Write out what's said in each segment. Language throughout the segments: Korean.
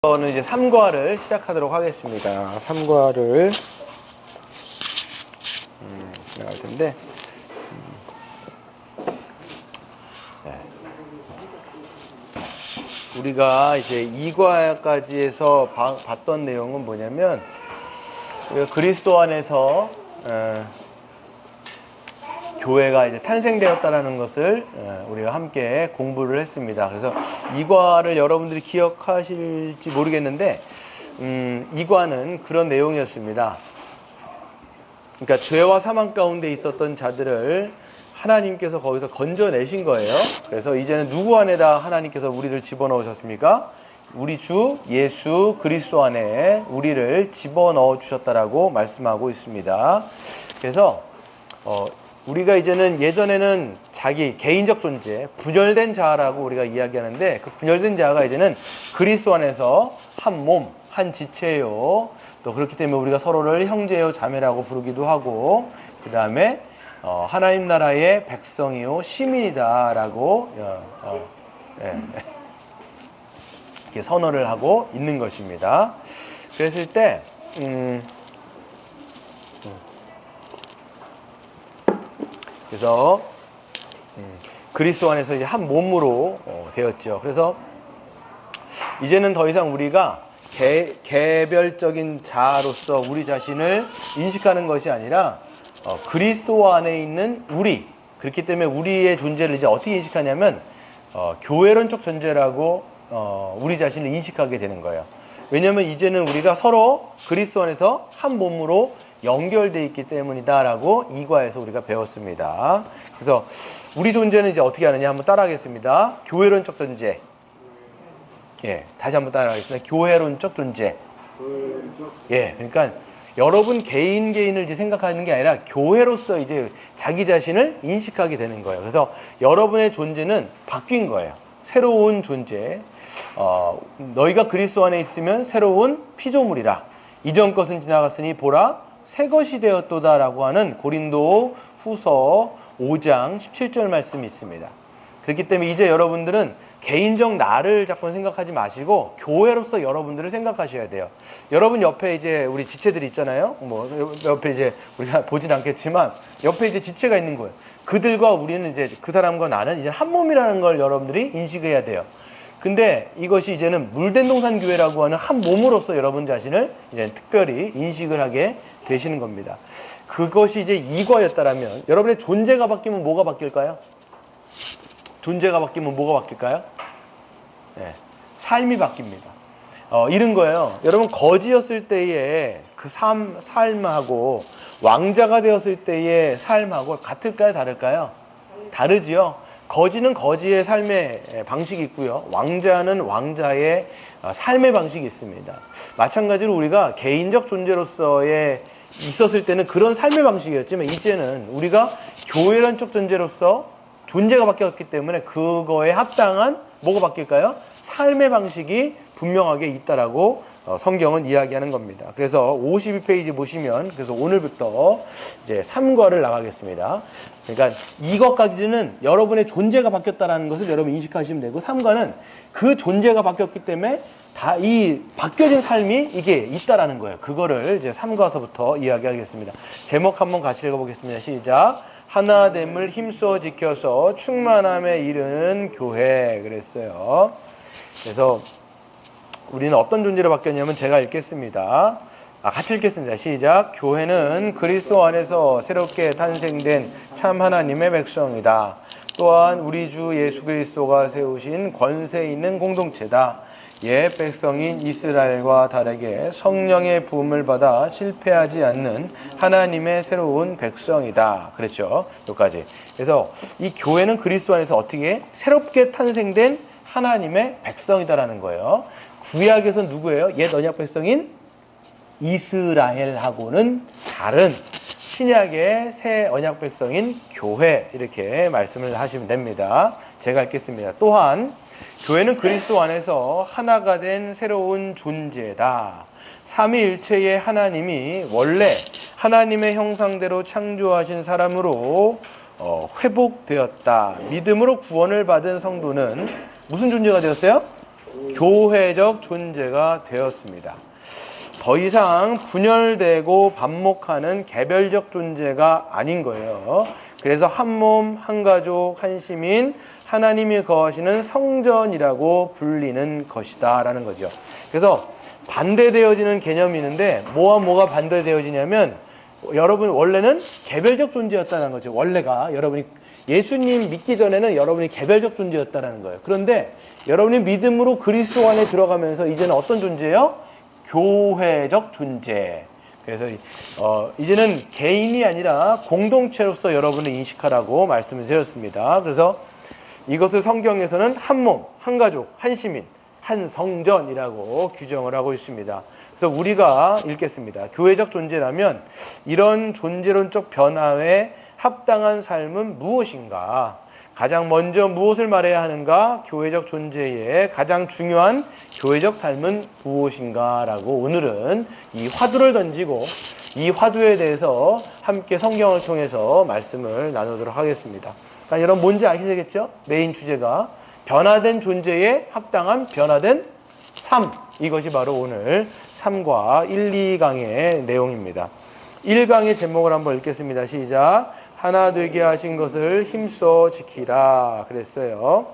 저는 이제 3과를 시작하도록 하겠습니다. 3과를 나갈 텐데 우리가 이제 2과까지 해서 봤던 내용은 뭐냐면 우리가 그리스도 안에서 교회가 이제 탄생되었다라는 것을 우리가 함께 공부를 했습니다. 그래서 2과를 여러분들이 기억하실지 모르겠는데 2과는 그런 내용이었습니다. 그러니까 죄와 사망 가운데 있었던 자들을 하나님께서 거기서 건져내신 거예요. 그래서 이제는 누구 안에다 하나님께서 우리를 집어넣으셨습니까? 우리 주 예수 그리스도 안에 우리를 집어넣어 주셨다라고 말씀하고 있습니다. 그래서 우리가 이제는 예전에는 자기 개인적 존재, 분열된 자라고 우리가 이야기하는데 그 분열된 자가 이제는 그리스도 안에서 한 몸, 한 지체요. 또 그렇기 때문에 우리가 서로를 형제요, 자매라고 부르기도 하고 그 다음에 하나님 나라의 백성이요, 시민이다라고 이렇게 선언을 하고 있는 것입니다. 그랬을 때 그래서 그리스도 안에서 이제 한 몸으로 되었죠. 그래서 이제는 더 이상 우리가 개별적인 자로서 우리 자신을 인식하는 것이 아니라 그리스도 안에 있는 우리, 그렇기 때문에 우리의 존재를 이제 어떻게 인식하냐면 교회론적 존재라고 우리 자신을 인식하게 되는 거예요. 왜냐하면 이제는 우리가 서로 그리스도 안에서 한 몸으로 연결되어 있기 때문이다라고 2과에서 우리가 배웠습니다. 그래서 우리 존재는 이제 어떻게 하느냐 한번 따라하겠습니다. 교회론적 존재. 예, 다시 한번 따라하겠습니다. 교회론적 존재. 예, 그러니까 여러분 개인을 이제 생각하는 게 아니라 교회로서 이제 자기 자신을 인식하게 되는 거예요. 그래서 여러분의 존재는 바뀐 거예요. 새로운 존재. 너희가 그리스도 안에 있으면 새로운 피조물이라. 이전 것은 지나갔으니 보라 새 것이 되었도다라고 하는 고린도 후서 5장 17절 말씀이 있습니다. 그렇기 때문에 이제 여러분들은 개인적 나를 자꾸 생각하지 마시고 교회로서 여러분들을 생각하셔야 돼요. 여러분 옆에 이제 우리 지체들이 있잖아요. 뭐 옆에 이제 우리가 보진 않겠지만 옆에 이제 지체가 있는 거예요. 그들과 우리는 이제 그 사람과 나는 이제 한 몸이라는 걸 여러분들이 인식해야 돼요. 근데 이것이 이제는 물된 동산 교회라고 하는 한 몸으로서 여러분 자신을 이제 특별히 인식을 하게 되시는 겁니다. 그것이 이제 2과였다라면 여러분의 존재가 바뀌면 뭐가 바뀔까요? 존재가 바뀌면 뭐가 바뀔까요? 네, 삶이 바뀝니다. 이런 거예요. 여러분 거지였을 때의 그 삶하고 왕자가 되었을 때의 삶하고 같을까요? 다를까요? 다르지요. 거지는 거지의 삶의 방식이 있고요. 왕자는 왕자의 삶의 방식이 있습니다. 마찬가지로 우리가 개인적 존재로서의 있었을 때는 그런 삶의 방식이었지만 이제는 우리가 교회론적 존재로서 존재가 바뀌었기 때문에 그거에 합당한 뭐가 바뀔까요? 삶의 방식이 분명하게 있다라고 성경은 이야기하는 겁니다. 그래서 52페이지 보시면 그래서 오늘부터 이제 3과를 나가겠습니다. 그러니까 2과까지는 여러분의 존재가 바뀌었다라는 것을 여러분 인식하시면 되고 3과는 그 존재가 바뀌었기 때문에 다 이 바뀌어진 삶이 이게 있다라는 거예요. 그거를 이제 3과서부터 이야기하겠습니다. 제목 한번 같이 읽어보겠습니다. 시작. 하나됨을 힘써 지켜서 충만함에 이르는 교회 그랬어요. 그래서 우리는 어떤 존재로 바뀌었냐면 제가 읽겠습니다. 같이 읽겠습니다. 시작. 교회는 그리스도 안에서 새롭게 탄생된 참 하나님의 백성이다. 또한 우리 주 예수 그리스도가 세우신 권세 있는 공동체다. 옛 백성인 이스라엘과 다르게 성령의 부음을 받아 실패하지 않는 하나님의 새로운 백성이다. 그랬죠. 여기까지. 그래서 이 교회는 그리스도 안에서 어떻게 새롭게 탄생된 하나님의 백성이다라는 거예요. 구약에서 누구예요? 옛 언약 백성인 이스라엘하고는 다른 신약의 새 언약 백성인 교회 이렇게 말씀을 하시면 됩니다. 제가 읽겠습니다. 또한 교회는 그리스도 안에서 하나가 된 새로운 존재다. 삼위일체의 하나님이 원래 하나님의 형상대로 창조하신 사람으로 회복되었다. 믿음으로 구원을 받은 성도는 무슨 존재가 되었어요? 교회적 존재가 되었습니다. 더 이상 분열되고 반목하는 개별적 존재가 아닌 거예요. 그래서 한 몸, 한 가족, 한 시민, 하나님이 거하시는 성전이라고 불리는 것이다 라는 거죠. 그래서 반대되어지는 개념이 있는데 뭐와 뭐가 반대되어지냐면 여러분 원래는 개별적 존재였다는 거죠. 원래가 여러분이 예수님 믿기 전에는 여러분이 개별적 존재였다는 거예요. 그런데 여러분이 믿음으로 그리스도 안에 들어가면서 이제는 어떤 존재예요? 교회적 존재. 그래서 이제는 개인이 아니라 공동체로서 여러분을 인식하라고 말씀을 드렸습니다. 그래서 이것을 성경에서는 한 몸, 한 가족, 한 시민, 한 성전이라고 규정을 하고 있습니다. 그래서 우리가 읽겠습니다. 교회적 존재라면 이런 존재론적 변화에 합당한 삶은 무엇인가? 가장 먼저 무엇을 말해야 하는가? 교회적 존재의 가장 중요한 교회적 삶은 무엇인가? 라고 오늘은 이 화두를 던지고 이 화두에 대해서 함께 성경을 통해서 말씀을 나누도록 하겠습니다. 그러니까 여러분 뭔지 아시겠죠? 메인 주제가 변화된 존재에 합당한 변화된 삶. 이것이 바로 오늘 3과 1, 2강의 내용입니다. 1강의 제목을 한번 읽겠습니다. 시작. 하나 되게 하신 것을 힘써 지키라 그랬어요.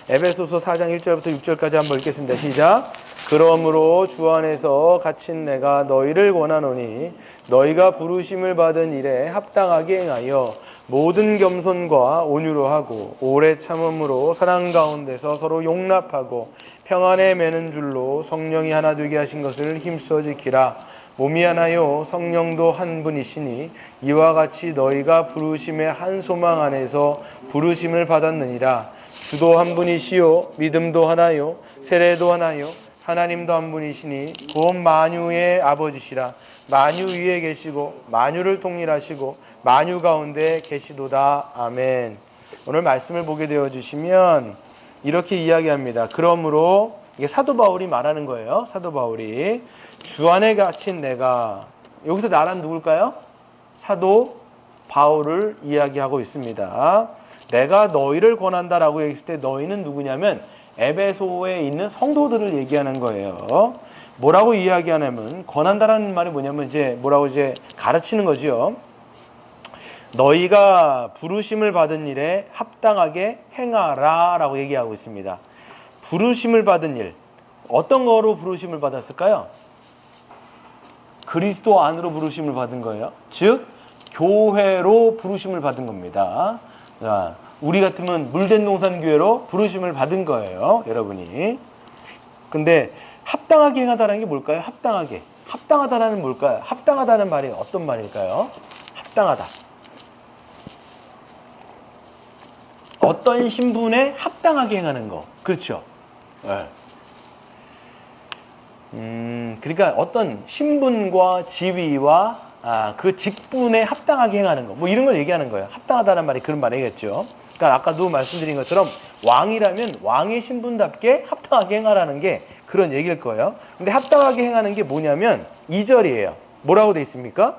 에베소서 4장 1절부터 6절까지 한번 읽겠습니다. 시작. 그러므로 주 안에서 갇힌 내가 너희를 권하노니 너희가 부르심을 받은 일에 합당하게 행하여 모든 겸손과 온유로 하고 오래 참음으로 사랑 가운데서 서로 용납하고 평안에 매는 줄로 성령이 하나 되게 하신 것을 힘써 지키라. 몸이 하나요 성령도 한 분이시니 이와 같이 너희가 부르심의 한 소망 안에서 부르심을 받았느니라. 주도 한 분이시요 믿음도 하나요 세례도 하나요 하나님도 한 분이시니 곧 만유의 아버지시라. 만유 위에 계시고 만유를 통일하시고 만유 가운데 계시도다. 아멘. 오늘 말씀을 보게 되어 주시면 이렇게 이야기합니다. 그러므로 이게 사도 바울이 말하는 거예요. 사도 바울이 주 안에 갇힌 내가, 여기서 나란 누굴까요? 사도 바울을 이야기하고 있습니다. 내가 너희를 권한다라고 얘기했을 때 너희는 누구냐면 에베소에 있는 성도들을 얘기하는 거예요. 뭐라고 이야기하냐면 권한다라는 말이 뭐냐면 이제 뭐라고 이제 가르치는 거죠. 너희가 부르심을 받은 일에 합당하게 행하라 라고 얘기하고 있습니다. 부르심을 받은 일, 어떤 거로 부르심을 받았을까요? 그리스도 안으로 부르심을 받은 거예요. 즉 교회로 부르심을 받은 겁니다. 우리 같으면 물된동산교회로 부르심을 받은 거예요. 여러분이. 근데 합당하게 행하다는 게 뭘까요? 합당하게. 합당하다는 뭘까요? 합당하다는 말이 어떤 말일까요? 합당하다. 어떤 신분에 합당하게 행하는 거. 그렇죠. 네. 그러니까 어떤 신분과 지위와 그 직분에 합당하게 행하는 거. 뭐 이런 걸 얘기하는 거예요. 합당하다는 말이 그런 말이겠죠. 그러니까 아까도 말씀드린 것처럼 왕이라면 왕의 신분답게 합당하게 행하라는 게 그런 얘기일 거예요. 근데 합당하게 행하는 게 뭐냐면 2절이에요. 뭐라고 돼 있습니까?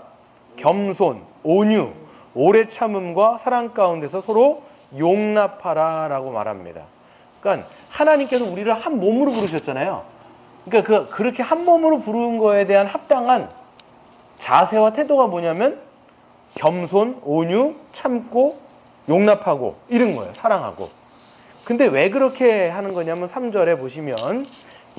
겸손, 온유, 오래 참음과 사랑 가운데서 서로 용납하라 라고 말합니다. 그러니까 하나님께서 우리를 한 몸으로 부르셨잖아요. 그러니까 그렇게 한 몸으로 부르는 거에 대한 합당한 자세와 태도가 뭐냐면 겸손, 온유, 참고, 용납하고 이런 거예요. 사랑하고. 근데 왜 그렇게 하는 거냐면 3절에 보시면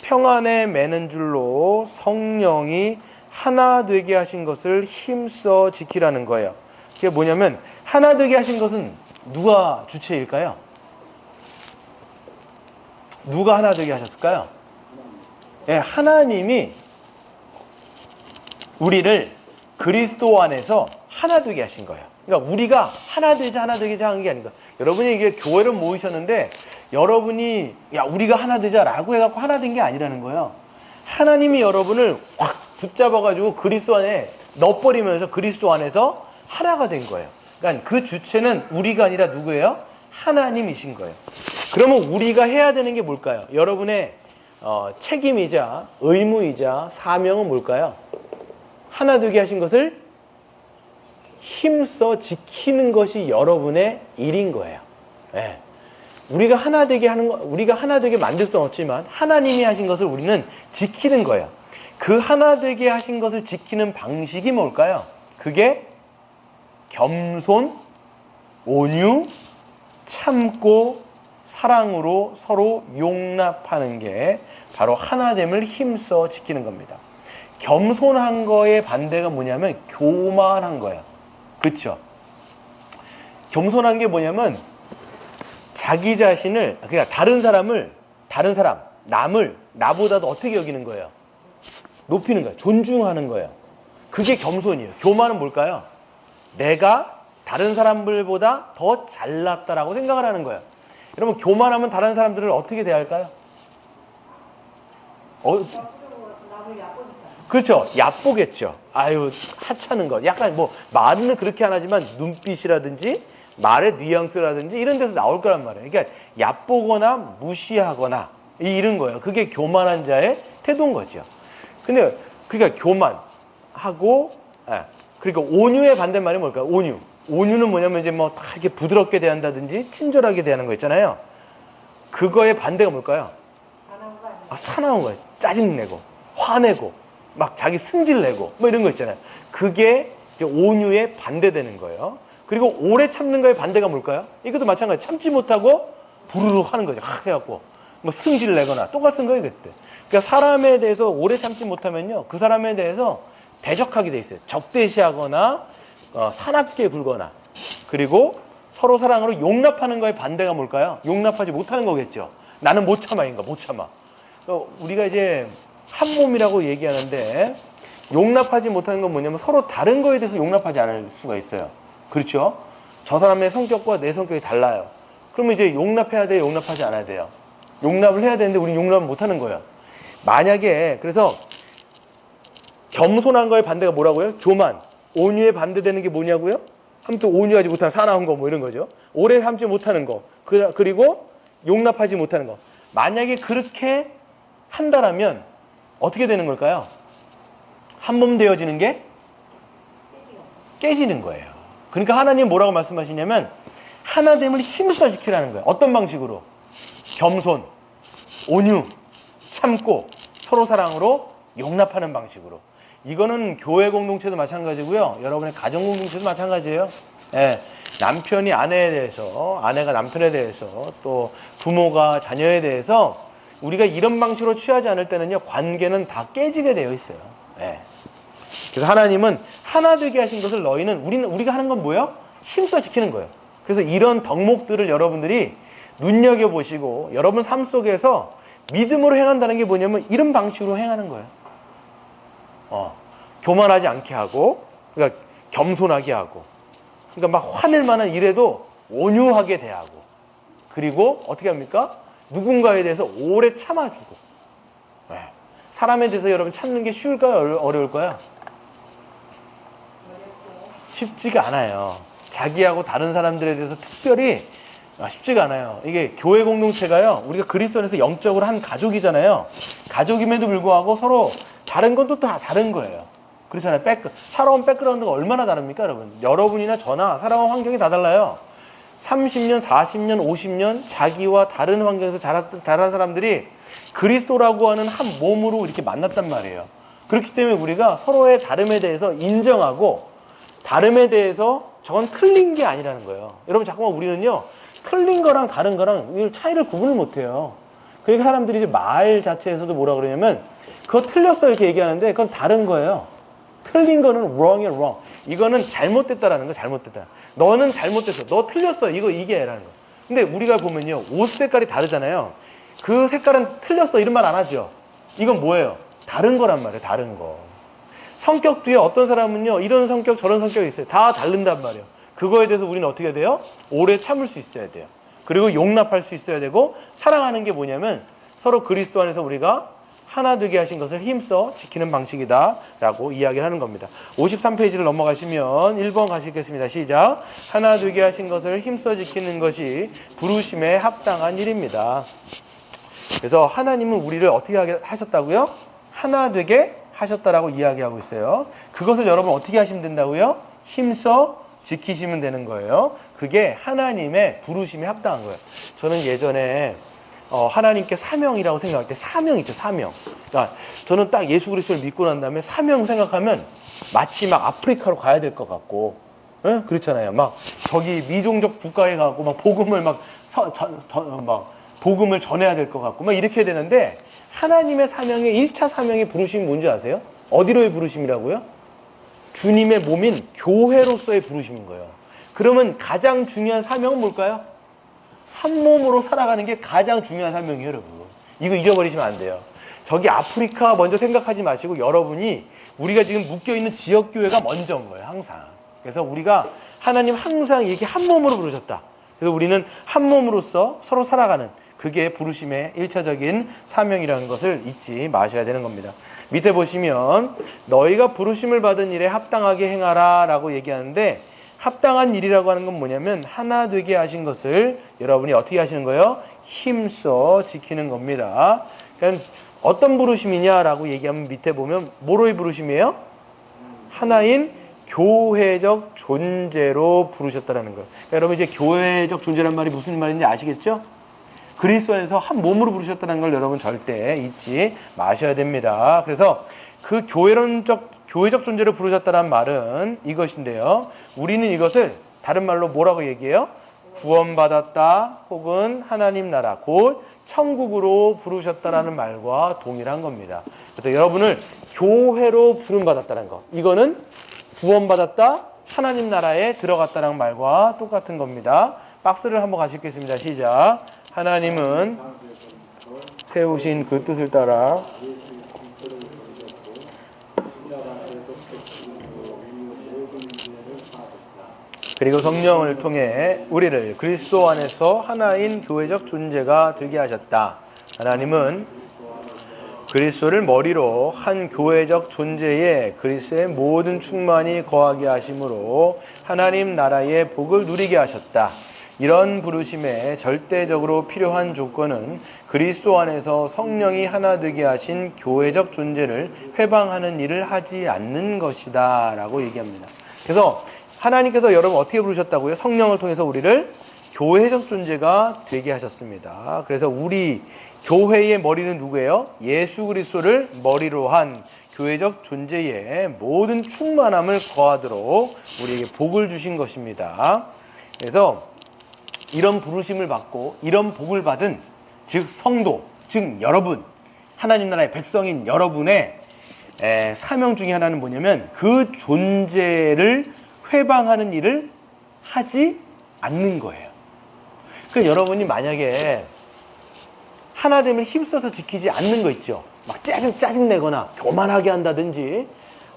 평안에 매는 줄로 성령이 하나 되게 하신 것을 힘써 지키라는 거예요. 그게 뭐냐면 하나 되게 하신 것은 누가 주체일까요? 누가 하나 되게 하셨을까요? 네, 하나님이 우리를 그리스도 안에서 하나 되게 하신 거예요. 그러니까 우리가 하나 되자 하는 게 아니다. 여러분이 이게 교회를 모이셨는데 여러분이 우리가 하나 되자라고 해갖고 하나 된 게 아니라는 거예요. 하나님이 여러분을 확 붙잡아가지고 그리스도 안에 넣어버리면서 그리스도 안에서 하나가 된 거예요. 그러니까 그 주체는 우리가 아니라 누구예요? 하나님이신 거예요. 그러면 우리가 해야 되는 게 뭘까요? 여러분의 책임이자 의무이자 사명은 뭘까요? 하나 되게 하신 것을 힘써 지키는 것이 여러분의 일인 거예요. 네. 우리가 하나 되게 하는 거, 우리가 하나 되게 만들 수는 없지만 하나님이 하신 것을 우리는 지키는 거예요. 그 하나 되게 하신 것을 지키는 방식이 뭘까요? 그게 겸손, 온유, 참고, 사랑으로 서로 용납하는 게 바로 하나됨을 힘써 지키는 겁니다. 겸손한 거의 반대가 뭐냐면 교만한 거예요. 그렇죠? 겸손한 게 뭐냐면 자기 자신을, 그러니까 다른 사람, 남을 나보다도 어떻게 여기는 거예요? 높이는 거예요. 존중하는 거예요. 그게 겸손이에요. 교만은 뭘까요? 내가 다른 사람들보다 더 잘났다라고 생각을 하는 거예요. 여러분, 교만하면 다른 사람들을 어떻게 대할까요? 그렇죠. 얕보겠죠. 아유, 하찮은 것. 약간 뭐 말은 그렇게 안 하지만 눈빛이라든지 말의 뉘앙스라든지 이런 데서 나올 거란 말이에요. 그러니까 얕보거나 무시하거나 이런 거예요. 그게 교만한 자의 태도인 거죠. 근데 그러니까 교만하고, 그러니까 온유의 반대말이 뭘까요? 온유. 온유는 뭐냐면 이제 뭐 다 이렇게 부드럽게 대한다든지 친절하게 대하는 거 있잖아요. 그거의 반대가 뭘까요? 사나운 거예요. 짜증내고 화내고 막 자기 승질내고 뭐 이런 거 있잖아요. 그게 이제 온유의 반대되는 거예요. 그리고 오래 참는 거의 반대가 뭘까요? 이것도 마찬가지. 참지 못하고 부르르 하는 거죠. 해갖고 뭐 승질내거나 똑같은 거예요. 그때. 그러니까 사람에 대해서 오래 참지 못하면요, 그 사람에 대해서 대적하게 돼 있어요. 적대시하거나 사납게 굴거나. 그리고 서로 사랑으로 용납하는 거의 반대가 뭘까요? 용납하지 못하는 거겠죠. 나는 못 참아인가, 못 참아. 우리가 이제 한 몸이라고 얘기하는데 용납하지 못하는 건 뭐냐면 서로 다른 거에 대해서 용납하지 않을 수가 있어요. 그렇죠? 저 사람의 성격과 내 성격이 달라요. 그러면 이제 용납해야 돼요? 용납하지 않아야 돼요? 용납을 해야 되는데 우리는 용납을 못하는 거예요. 만약에 그래서 겸손한 거의 반대가 뭐라고요? 교만. 온유에 반대되는 게 뭐냐고요? 아무튼 온유하지 못하는 사나운 거 뭐 이런 거죠. 오래 참지 못하는 거. 그리고 용납하지 못하는 거. 만약에 그렇게 한다라면 어떻게 되는 걸까요? 한 몸 되어지는 게 깨지는 거예요. 그러니까 하나님 뭐라고 말씀하시냐면 하나됨을 힘써 지키라는 거예요. 어떤 방식으로? 겸손, 온유, 참고 서로 사랑으로 용납하는 방식으로. 이거는 교회 공동체도 마찬가지고요. 여러분의 가정 공동체도 마찬가지예요. 예, 남편이 아내에 대해서, 아내가 남편에 대해서, 또 부모가 자녀에 대해서 우리가 이런 방식으로 취하지 않을 때는요, 관계는 다 깨지게 되어 있어요. 예. 그래서 하나님은 하나 되게 하신 것을 너희는, 우리가 하는 건 뭐예요? 힘써 지키는 거예요. 그래서 이런 덕목들을 여러분들이 눈여겨보시고 여러분 삶 속에서 믿음으로 행한다는 게 뭐냐면 이런 방식으로 행하는 거예요. 교만하지 않게 하고, 그러니까 겸손하게 하고, 그러니까 막 화낼 만한 일에도 온유하게 대하고, 그리고 어떻게 합니까? 누군가에 대해서 오래 참아주고. 사람에 대해서 여러분 참는 게 쉬울까요? 어려울까요? 쉽지가 않아요. 자기하고 다른 사람들에 대해서 특별히 쉽지가 않아요. 이게 교회 공동체가요, 우리가 그리스도 안에서 영적으로 한 가족이잖아요. 가족임에도 불구하고 서로 다른 건 또 다 다른 거예요. 그렇잖아요. 살아온 백그라운드가 얼마나 다릅니까, 여러분? 여러분이나 저나 살아온 환경이 다 달라요. 30년, 40년, 50년 자기와 다른 환경에서 자란 사람들이 그리스도라고 하는 한 몸으로 이렇게 만났단 말이에요. 그렇기 때문에 우리가 서로의 다름에 대해서 인정하고, 다름에 대해서 저건 틀린 게 아니라는 거예요. 여러분, 잠깐만, 우리는요, 틀린 거랑 다른 거랑 차이를 구분을 못 해요. 그러니까 사람들이 이제 말 자체에서도 뭐라 그러냐면, 그거 틀렸어 이렇게 얘기하는데 그건 다른 거예요. 틀린 거는 wrong이야, wrong. 이거는 잘못됐다라는 거, 잘못됐다. 너는 잘못됐어. 너 틀렸어. 이게 라는 거. 근데 우리가 보면요, 옷 색깔이 다르잖아요. 그 색깔은 틀렸어. 이런 말 안 하죠. 이건 뭐예요? 다른 거란 말이에요. 다른 거. 성격도요, 어떤 사람은요, 이런 성격, 저런 성격이 있어요. 다 다른단 말이에요. 그거에 대해서 우리는 어떻게 해야 돼요? 오래 참을 수 있어야 돼요. 그리고 용납할 수 있어야 되고, 사랑하는 게 뭐냐면 서로 그리스도 안에서 우리가 하나 되게 하신 것을 힘써 지키는 방식이다 라고 이야기를 하는 겁니다. 53페이지를 넘어가시면 1번 가시겠습니다. 시작. 하나 되게 하신 것을 힘써 지키는 것이 부르심에 합당한 일입니다. 그래서 하나님은 우리를 어떻게 하셨다고요? 하나 되게 하셨다라고 이야기하고 있어요. 그것을 여러분 어떻게 하시면 된다고요? 힘써 지키시면 되는 거예요. 그게 하나님의 부르심에 합당한 거예요. 저는 예전에 하나님께 사명이라고 생각할 때 사명 있죠, 사명. 그러니까 저는 딱 예수 그리스도를 믿고 난 다음에 사명 생각하면 마치 막 아프리카로 가야 될 것 같고, 예? 그렇잖아요. 막 저기 미종족 국가에 가고 막 복음을 막 복음을 전해야 될 것 같고 막 이렇게 되는데, 하나님의 사명의 1차 사명의 부르심이 뭔지 아세요? 어디로의 부르심이라고요? 주님의 몸인 교회로서의 부르심인 거예요. 그러면 가장 중요한 사명은 뭘까요? 한 몸으로 살아가는 게 가장 중요한 사명이에요, 여러분. 이거 잊어버리시면 안 돼요. 저기 아프리카 먼저 생각하지 마시고 여러분이 우리가 지금 묶여있는 지역교회가 먼저인 거예요, 항상. 그래서 우리가 하나님 항상 이렇게 한 몸으로 부르셨다. 그래서 우리는 한 몸으로서 서로 살아가는, 그게 부르심의 1차적인 사명이라는 것을 잊지 마셔야 되는 겁니다. 밑에 보시면 너희가 부르심을 받은 일에 합당하게 행하라 라고 얘기하는데, 합당한 일이라고 하는 건 뭐냐면 하나 되게 하신 것을 여러분이 어떻게 하시는 거예요? 힘써 지키는 겁니다. 그러니까 어떤 부르심이냐라고 얘기하면 밑에 보면 뭐로의 부르심이에요? 하나인 교회적 존재로 부르셨다는 거예요. 그러니까 여러분 이제 교회적 존재란 말이 무슨 말인지 아시겠죠? 그리스도 안에서 한 몸으로 부르셨다는 걸 여러분 절대 잊지 마셔야 됩니다. 그래서 그 교회적 존재로 부르셨다는 말은 이것인데요. 우리는 이것을 다른 말로 뭐라고 얘기해요? 구원받았다 혹은 하나님 나라 곧 천국으로 부르셨다라는 말과 동일한 겁니다. 그래서 여러분을 교회로 부름받았다는 것, 이거는 구원받았다 하나님 나라에 들어갔다는 말과 똑같은 겁니다. 박스를 한번 같이 읽겠습니다. 시작. 하나님은 세우신 그 뜻을 따라 그리고 성령을 통해 우리를 그리스도 안에서 하나인 교회적 존재가 되게 하셨다. 하나님은 그리스도를 머리로 한 교회적 존재에 그리스도의 모든 충만이 거하게 하심으로 하나님 나라의 복을 누리게 하셨다. 이런 부르심에 절대적으로 필요한 조건은 그리스도 안에서 성령이 하나 되게 하신 교회적 존재를 회방하는 일을 하지 않는 것이다 라고 얘기합니다. 그래서 하나님께서 여러분 어떻게 부르셨다고요? 성령을 통해서 우리를 교회적 존재가 되게 하셨습니다. 그래서 우리 교회의 머리는 누구예요? 예수 그리스도를 머리로 한 교회적 존재의 모든 충만함을 거하도록 우리에게 복을 주신 것입니다. 그래서 이런 부르심을 받고 이런 복을 받은 즉 성도, 즉 여러분, 하나님 나라의 백성인 여러분의 사명 중에 하나는 뭐냐면 그 존재를 회방하는 일을 하지 않는 거예요. 그러니까 여러분이 만약에 하나됨을 힘써서 지키지 않는 거 있죠. 막 짜증내거나 교만하게 한다든지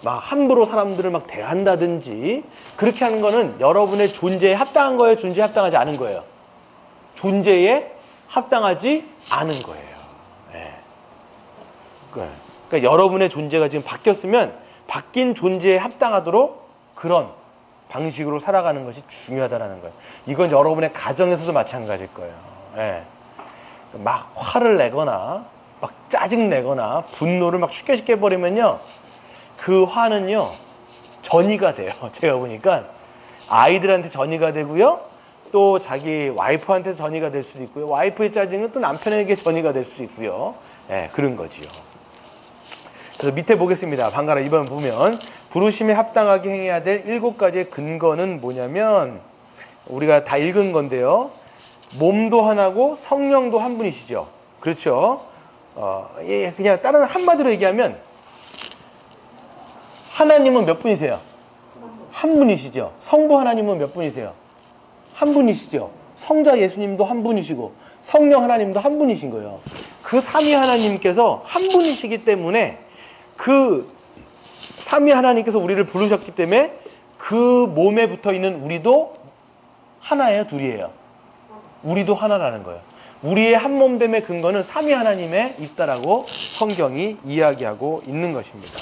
막 함부로 사람들을 막 대한다든지 그렇게 하는 거는 여러분의 존재에 합당한 거예요? 존재에 합당하지 않은 거예요? 존재에 합당하지 않은 거예요. 네. 그러니까 여러분의 존재가 지금 바뀌었으면 바뀐 존재에 합당하도록 그런 방식으로 살아가는 것이 중요하다는 거예요. 이건 여러분의 가정에서도 마찬가지일 거예요. 네. 막 화를 내거나 막 짜증내거나 분노를 막 쉽게 버리면요, 그 화는요 전이가 돼요. 제가 보니까 아이들한테 전이가 되고요, 또 자기 와이프한테 전이가 될 수도 있고요, 와이프의 짜증은 또 남편에게 전이가 될 수 있고요. 네, 그런 거지요. 그래서 밑에 보겠습니다. 방가라 2번 보면 부르심에 합당하게 행해야 될 7가지의 근거는 뭐냐면 우리가 다 읽은 건데요, 몸도 하나고 성령도 한 분이시죠. 그렇죠? 그냥 다른 한마디로 얘기하면 하나님은 몇 분이세요? 한 분이시죠. 성부 하나님은 몇 분이세요? 한 분이시죠. 성자 예수님도 한 분이시고 성령 하나님도 한 분이신 거예요. 그 삼위 하나님께서 한 분이시기 때문에 그 삼위 하나님께서 우리를 부르셨기 때문에 그 몸에 붙어있는 우리도 하나예요, 둘이에요? 우리도 하나라는 거예요. 우리의 한 몸됨의 근거는 삼위 하나님에 있다라고 성경이 이야기하고 있는 것입니다.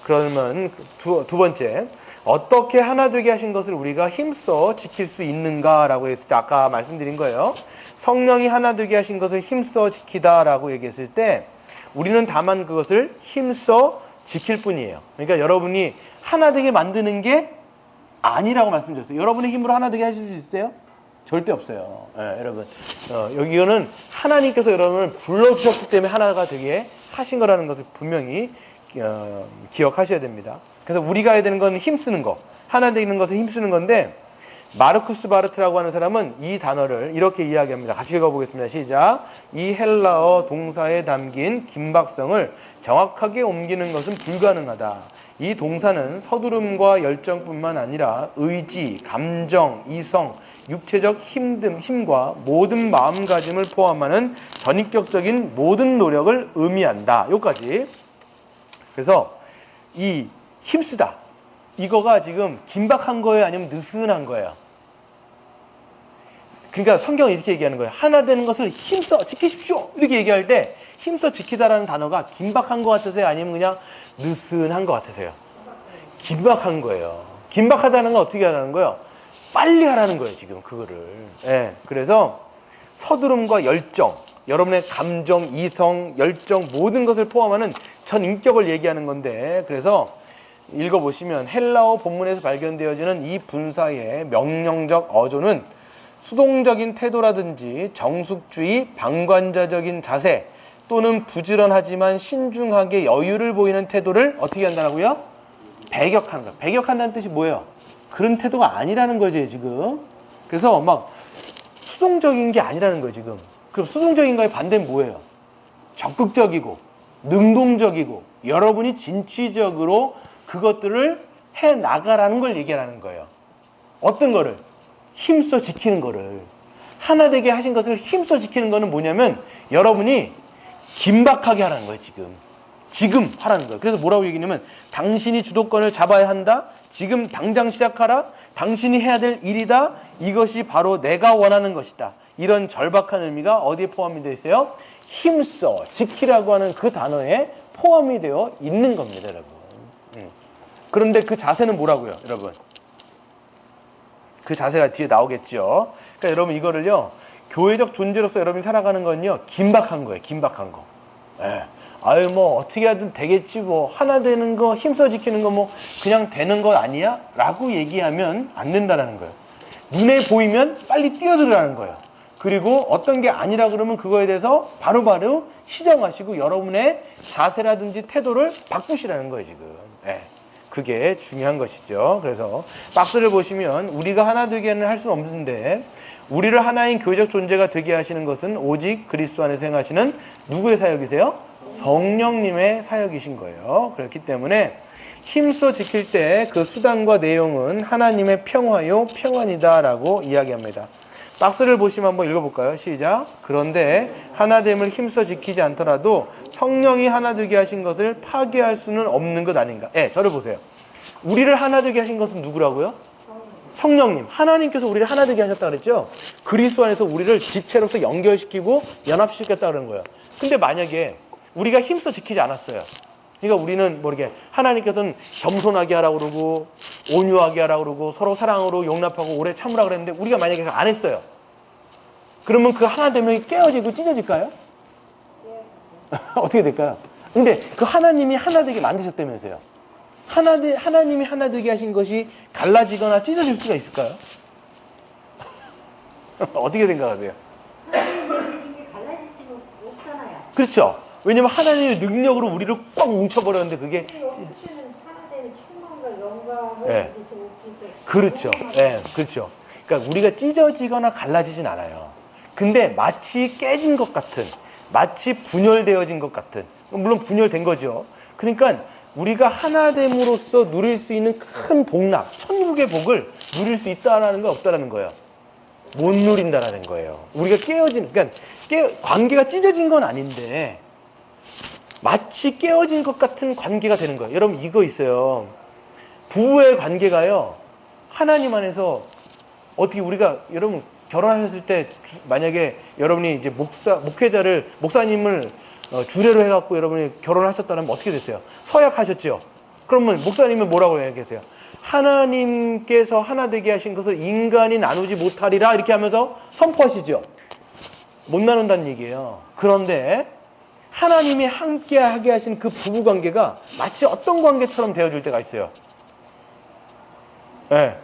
그러면 두 번째, 어떻게 하나 되게 하신 것을 우리가 힘써 지킬 수 있는가라고 했을 때 아까 말씀드린 거예요. 성령이 하나 되게 하신 것을 힘써 지키다라고 얘기했을 때 우리는 다만 그것을 힘써 지킬 뿐이에요. 그러니까 여러분이 하나 되게 만드는 게 아니라고 말씀드렸어요. 여러분의 힘으로 하나 되게 하실 수 있어요? 절대 없어요. 예, 여러분. 여기는 하나님께서 여러분을 불러주셨기 때문에 하나가 되게 하신 거라는 것을 분명히 기억하셔야 됩니다. 그래서 우리가 해야 되는 건 힘쓰는 거. 하나 되는 것은 힘쓰는 건데, 마르쿠스 바르트라고 하는 사람은 이 단어를 이렇게 이야기합니다. 같이 읽어보겠습니다. 시작. 이 헬라어 동사에 담긴 긴박성을 정확하게 옮기는 것은 불가능하다. 이 동사는 서두름과 열정뿐만 아니라 의지, 감정, 이성, 육체적 힘과 모든 마음가짐을 포함하는 전인격적인 모든 노력을 의미한다. 여기까지. 그래서 이 힘쓰다. 이거가 지금 긴박한 거예요? 아니면 느슨한 거예요? 그러니까 성경은 이렇게 얘기하는 거예요. 하나 되는 것을 힘써 지키십시오. 이렇게 얘기할 때 힘써 지키다라는 단어가 긴박한 것 같으세요? 아니면 그냥 느슨한 것 같으세요? 긴박한 거예요. 긴박하다는 건 어떻게 하라는 거예요? 빨리 하라는 거예요, 지금 그거를. 예. 그래서 서두름과 열정, 여러분의 감정, 이성, 열정 모든 것을 포함하는 전 인격을 얘기하는 건데, 그래서 읽어보시면 헬라어 본문에서 발견되어지는 이 분사의 명령적 어조는 수동적인 태도라든지 정숙주의, 방관자적인 자세 또는 부지런하지만 신중하게 여유를 보이는 태도를 어떻게 한다고요? 배격하는 거예요. 배격한다는 뜻이 뭐예요? 그런 태도가 아니라는 거죠, 지금. 그래서 막 수동적인 게 아니라는 거예요, 지금. 그럼 수동적인 거의 반대는 뭐예요? 적극적이고 능동적이고 여러분이 진취적으로 그것들을 해 나가라는 걸 얘기하는 거예요. 어떤 거를? 힘써 지키는 거를. 하나 되게 하신 것을 힘써 지키는 거는 뭐냐면 여러분이 긴박하게 하라는 거예요, 지금. 지금 하라는 거예요. 그래서 뭐라고 얘기냐면 당신이 주도권을 잡아야 한다. 지금 당장 시작하라. 당신이 해야 될 일이다. 이것이 바로 내가 원하는 것이다. 이런 절박한 의미가 어디에 포함이 되어 있어요? 힘써 지키라고 하는 그 단어에 포함이 되어 있는 겁니다, 여러분. 그런데 그 자세는 뭐라고요, 여러분? 그 자세가 뒤에 나오겠죠. 그러니까 여러분 이거를요, 교회적 존재로서 여러분이 살아가는 건요, 긴박한 거예요, 긴박한 거. 예. 아유, 뭐 어떻게 하든 되겠지, 뭐 하나 되는 거, 힘써 지키는 거 뭐 그냥 되는 거 아니야? 라고 얘기하면 안 된다는 거예요. 눈에 보이면 빨리 뛰어들으라는 거예요. 그리고 어떤 게 아니라 그러면 그거에 대해서 바로바로 시정하시고 여러분의 자세라든지 태도를 바꾸시라는 거예요, 지금. 예. 그게 중요한 것이죠. 그래서 박스를 보시면 우리가 하나 되게는 할 수는 없는데, 우리를 하나인 교회적 존재가 되게 하시는 것은 오직 그리스도 안에서 행하시는 누구의 사역이세요? 성령님의 사역이신 거예요. 그렇기 때문에 힘써 지킬 때 그 수단과 내용은 하나님의 평화요 평안이다라고 이야기합니다. 박스를 보시면 한번 읽어볼까요? 시작. 그런데 하나됨을 힘써 지키지 않더라도 성령이 하나 되게 하신 것을 파괴할 수는 없는 것 아닌가? 예, 저를 보세요. 우리를 하나 되게 하신 것은 누구라고요? 성령님. 하나님께서 우리를 하나 되게 하셨다 그랬죠? 그리스도 안에서 우리를 지체로서 연결시키고 연합시켰다 그런 거예요. 근데 만약에 우리가 힘써 지키지 않았어요. 그러니까 우리는 뭐 이렇게 하나님께서는 겸손하게 하라고 그러고 온유하게 하라고 그러고 서로 사랑으로 용납하고 오래 참으라 그랬는데 우리가 만약에 안 했어요. 그러면 그 하나 되면 깨어지고 찢어질까요? 어떻게 될까요? 근데 그 하나님이 하나 되게 만드셨다면서요. 하나님이 하나 되게 하신 것이 갈라지거나 찢어질 수가 있을까요? 어떻게 생각하세요? 갈라지시면 없잖아요. 그렇죠. 왜냐면 하나님의 능력으로 우리를 꽉 뭉쳐버렸는데 그게 예. 그렇죠. 예, 그렇죠. 그러니까 우리가 찢어지거나 갈라지진 않아요. 근데 마치 깨진 것 같은, 마치 분열되어진 것 같은, 물론 분열된 거죠. 그러니까 우리가 하나됨으로써 누릴 수 있는 큰 복락, 천국의 복을 누릴 수 있다라는 거 없다라는 거예요. 못 누린다라는 거예요. 우리가 깨어진, 그러니까 관계가 찢어진 건 아닌데 마치 깨어진 것 같은 관계가 되는 거예요. 여러분 이거 있어요. 부부의 관계가요, 하나님 안에서 어떻게 우리가, 여러분 결혼하셨을 때 만약에 여러분이 이제 목사님을 주례로 해갖고 여러분이 결혼을 하셨다면 어떻게 됐어요? 서약하셨죠? 그러면 목사님은 뭐라고 얘기하세요? 하나님께서 하나 되게 하신 것을 인간이 나누지 못하리라 이렇게 하면서 선포하시죠? 못 나눈다는 얘기예요. 그런데 하나님이 함께하게 하신 그 부부관계가 마치 어떤 관계처럼 되어줄 때가 있어요. 네.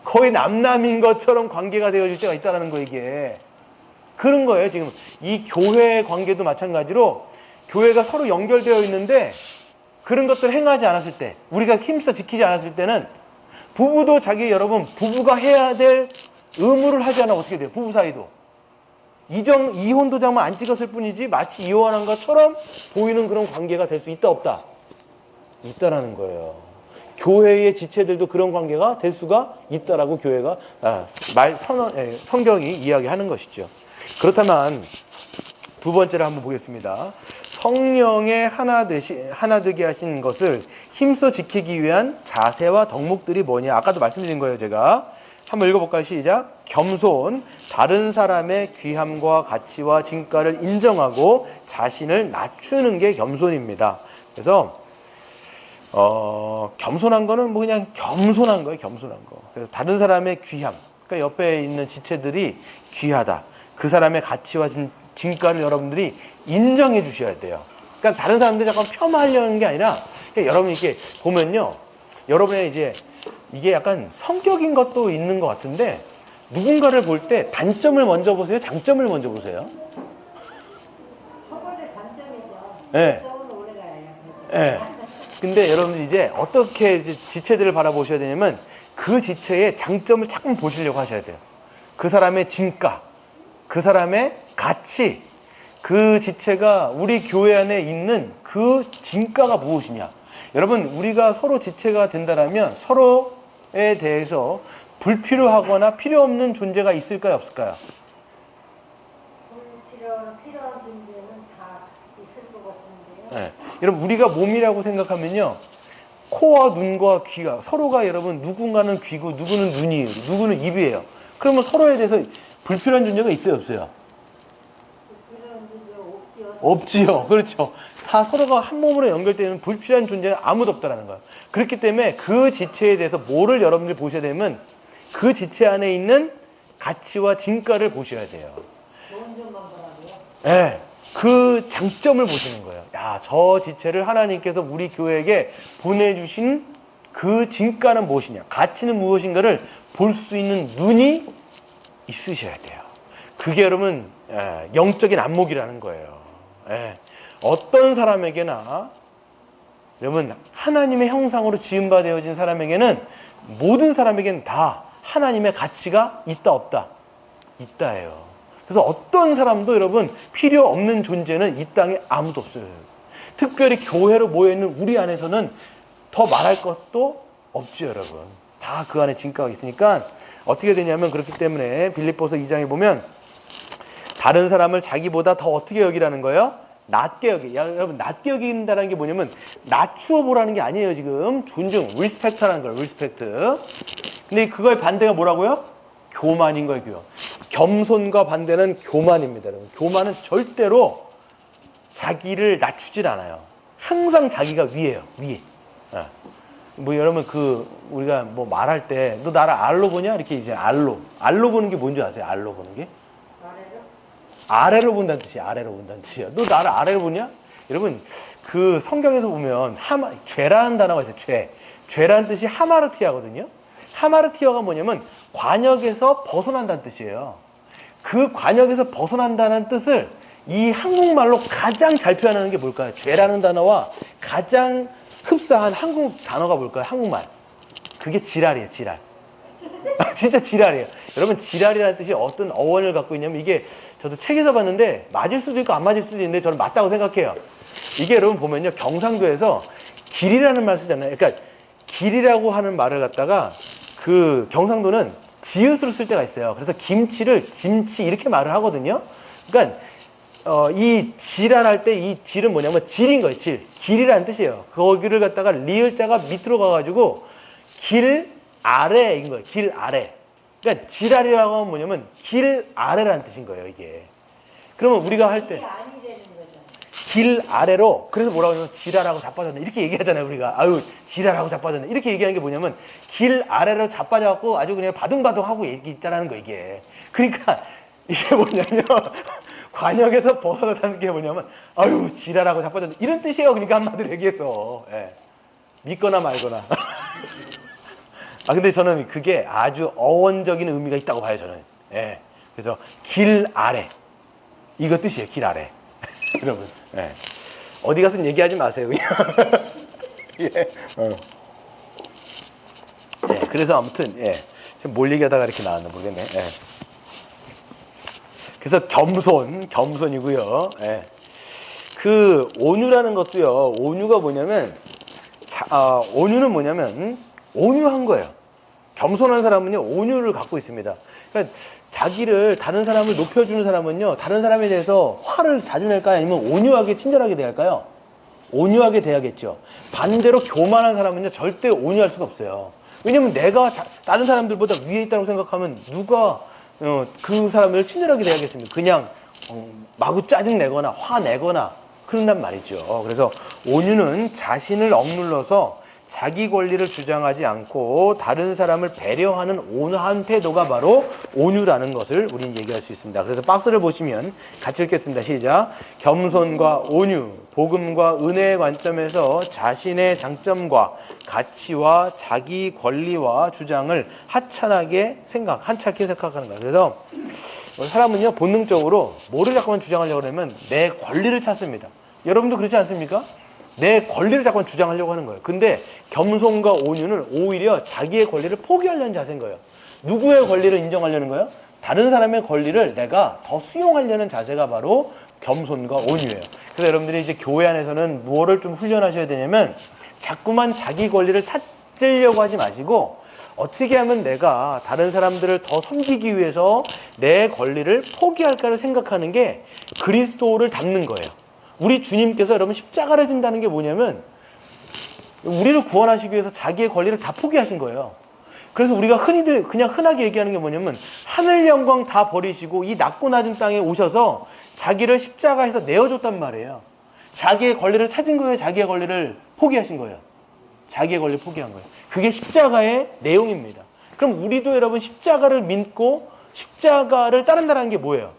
거의 남남인 것처럼 관계가 되어질 때가 있다는 거 이게. 그런 거예요. 지금 이 교회 관계도 마찬가지로 교회가 서로 연결되어 있는데 그런 것들을 행하지 않았을 때, 우리가 힘써 지키지 않았을 때는 부부도 여러분 부부가 해야 될 의무를 하지 않으면 어떻게 돼요? 부부 사이도. 이혼 도장만 안 찍었을 뿐이지 마치 이혼한 것처럼 보이는 그런 관계가 될 수 있다 없다? 있다라는 거예요. 교회의 지체들도 그런 관계가 될 수가 있다라고 교회가 성경이 이야기하는 것이죠. 그렇다면 두 번째를 한번 보겠습니다. 성령의 하나 되게 하신 것을 힘써 지키기 위한 자세와 덕목들이 뭐냐? 아까도 말씀드린 거예요, 제가. 한번 읽어볼까요? 시작. 겸손, 다른 사람의 귀함과 가치와 진가를 인정하고 자신을 낮추는 게 겸손입니다. 그래서 겸손한 거는 뭐 그냥 겸손한 거예요, 겸손한 거. 그래서 다른 사람의 귀함, 그러니까 옆에 있는 지체들이 귀하다. 그 사람의 가치와 진가를 여러분들이 인정해 주셔야 돼요. 그러니까 다른 사람들 잠깐 폄하하려는 게 아니라 여러분 이렇게 보면요, 여러분의 이제 이게 약간 성격인 것도 있는 것 같은데 누군가를 볼 때 단점을 먼저 보세요, 장점을 먼저 보세요. 첫 번째 단점이죠. 네. 장점은 오래가야 해요. 네. 근데 여러분들 이제 어떻게 이제 지체들을 바라보셔야 되냐면 그 지체의 장점을 자꾸 보시려고 하셔야 돼요. 그 사람의 진가, 그 사람의 가치, 그 지체가 우리 교회 안에 있는 그 진가가 무엇이냐. 여러분, 우리가 서로 지체가 된다면 서로에 대해서 불필요하거나 필요 없는 존재가 있을까요, 없을까요? 필요한 존재는 다 있을 것 같은데요. 네. 여러분, 우리가 몸이라고 생각하면요, 코와 눈과 귀가 서로가 여러분 누군가는 귀고 누구는 눈이에요, 누구는 입이에요. 그러면 서로에 대해서 불필요한 존재가 있어요, 없어요? 불필요한 존재가 없지요. 없지요. 그렇죠. 다 서로가 한 몸으로 연결되는 불필요한 존재는 아무도 없다라는 거예요. 그렇기 때문에 그 지체에 대해서 뭐를 여러분들이 보셔야 되면 그 지체 안에 있는 가치와 진가를 보셔야 돼요. 좋은 점만 보라고요? 네. 그 장점을 보시는 거예요. 야, 저 지체를 하나님께서 우리 교회에게 보내주신 그 진가는 무엇이냐, 가치는 무엇인가를 볼 수 있는 눈이 있으셔야 돼요. 그게 여러분 영적인 안목이라는 거예요. 어떤 사람에게나 여러분 하나님의 형상으로 지음바 되어진 사람에게는 모든 사람에게는 다 하나님의 가치가 있다 없다? 있다예요. 그래서 어떤 사람도 여러분 필요 없는 존재는 이 땅에 아무도 없어요. 특별히 교회로 모여있는 우리 안에서는 더 말할 것도 없죠, 여러분. 다 그 안에 진가가 있으니까 어떻게 되냐면, 그렇기 때문에 빌립보서 2장에 보면 다른 사람을 자기보다 더 어떻게 여기라는 거예요? 낮게 여기. 여러분, 낮게 여긴다는 게 뭐냐면 낮추어 보라는 게 아니에요. 지금 존중, 리스펙트라는 거예요. 리스펙트. 근데 그거의 반대가 뭐라고요? 교만인 거예요. 교만. 겸손과 반대는 교만입니다. 여러분. 교만은 절대로 자기를 낮추질 않아요. 항상 자기가 위에요. 위에. 뭐 여러분 우리가 뭐 말할 때 너 나를 알로 보냐? 이렇게 이제 알로 보는 게 뭔지 아세요? 알로 보는 게? 아래로 본다는 뜻이야. 아래로 본다는 뜻이야. 너 나를 아래로 보냐? 여러분, 그 성경에서 보면 죄라는 단어가 있어요. 죄라는 뜻이 하마르티아거든요. 하마르티아가 뭐냐면 관역에서 벗어난다는 뜻이에요. 그 관역에서 벗어난다는 뜻을 이 한국말로 가장 잘 표현하는 게 뭘까요? 죄라는 단어와 가장 흡사한 한국 단어가 뭘까요? 한국말. 그게 지랄이에요, 지랄. 진짜 지랄이에요. 여러분, 지랄이라는 뜻이 어떤 어원을 갖고 있냐면, 이게 저도 책에서 봤는데 맞을 수도 있고 안 맞을 수도 있는데 저는 맞다고 생각해요. 이게 여러분 보면요, 경상도에서 길이라는 말 쓰잖아요. 그러니까 길이라고 하는 말을 갖다가 그 경상도는 지읒으로 쓸 때가 있어요. 그래서 김치를 짐치 이렇게 말을 하거든요. 그러니까 이 질환할 때 이 질은 뭐냐면 질인 거예요. 길이라는 뜻이에요. 거기를 갖다가 리을자가 밑으로 가가지고 길 아래인 거예요. 길 아래. 그러니까 지랄이라고 하면 뭐냐면 길 아래라는 뜻인 거예요. 이게. 그러면 우리가 할 때 길 아래로, 그래서 뭐라고 하냐면 지랄하고 자빠졌네 이렇게 얘기하잖아요. 우리가 아유 지랄하고 자빠졌네 이렇게 얘기하는 게 뭐냐면 길 아래로 자빠져갖고 아주 그냥 바둥바둥하고 있다라는 거 이게. 그러니까 이게 뭐냐면 관역에서 벗어나다는 게 뭐냐면 아유 지랄하고 자빠졌네 이런 뜻이에요. 그러니까 한마디로 얘기해서 믿거나 말거나. 근데 저는 그게 아주 어원적인 의미가 있다고 봐요, 저는. 예. 그래서 길 아래. 이거 뜻이에요, 길 아래. 여러분. 예. 어디 가서 얘기하지 마세요, 그냥. 예. 예. 그래서 아무튼, 예. 지금 뭘 얘기하다가 이렇게 나왔나 모르겠네. 예. 그래서 겸손이고요. 예. 그 온유라는 것도요. 온유가 뭐냐면, 온유는 뭐냐면 온유한 거예요. 겸손한 사람은요, 온유를 갖고 있습니다. 그러니까 자기를 다른 사람을 높여주는 사람은요, 다른 사람에 대해서 화를 자주 낼까요? 아니면 온유하게 친절하게 대할까요? 온유하게 대하겠죠. 반대로 교만한 사람은요, 절대 온유할 수가 없어요. 왜냐면 내가 다른 사람들보다 위에 있다고 생각하면 누가 그 사람을 친절하게 대하겠습니까? 그냥 마구 짜증 내거나 화 내거나 그런단 말이죠. 그래서 온유는 자신을 억눌러서 자기 권리를 주장하지 않고 다른 사람을 배려하는 온화한 태도가 바로 온유라는 것을 우리는 얘기할 수 있습니다. 그래서 박스를 보시면 같이 읽겠습니다. 시작. 겸손과 온유, 복음과 은혜의 관점에서 자신의 장점과 가치와 자기 권리와 주장을 한차게 생각하는 거예요. 그래서 사람은요, 본능적으로 뭐를 자꾸만 주장하려고 하면 내 권리를 찾습니다. 여러분도 그렇지 않습니까? 내 권리를 자꾸만 주장하려고 하는 거예요. 근데 겸손과 온유는 오히려 자기의 권리를 포기하려는 자세인 거예요. 누구의 권리를 인정하려는 거예요? 다른 사람의 권리를 내가 더 수용하려는 자세가 바로 겸손과 온유예요. 그래서 여러분들이 이제 교회 안에서는 무엇을 좀 훈련하셔야 되냐면 자꾸만 자기 권리를 찾으려고 하지 마시고 어떻게 하면 내가 다른 사람들을 더 섬기기 위해서 내 권리를 포기할까를 생각하는 게 그리스도를 닮는 거예요. 우리 주님께서 여러분 십자가를 진다는 게 뭐냐면 우리를 구원하시기 위해서 자기의 권리를 다 포기하신 거예요. 그래서 우리가 그냥 흔하게 얘기하는 게 뭐냐면 하늘 영광 다 버리시고 이 낮고 낮은 땅에 오셔서 자기를 십자가에서 내어줬단 말이에요. 자기의 권리를 찾은 거예요? 자기의 권리를 포기하신 거예요? 자기의 권리를 포기한 거예요. 그게 십자가의 내용입니다. 그럼 우리도 여러분 십자가를 믿고 십자가를 따른다는 게 뭐예요?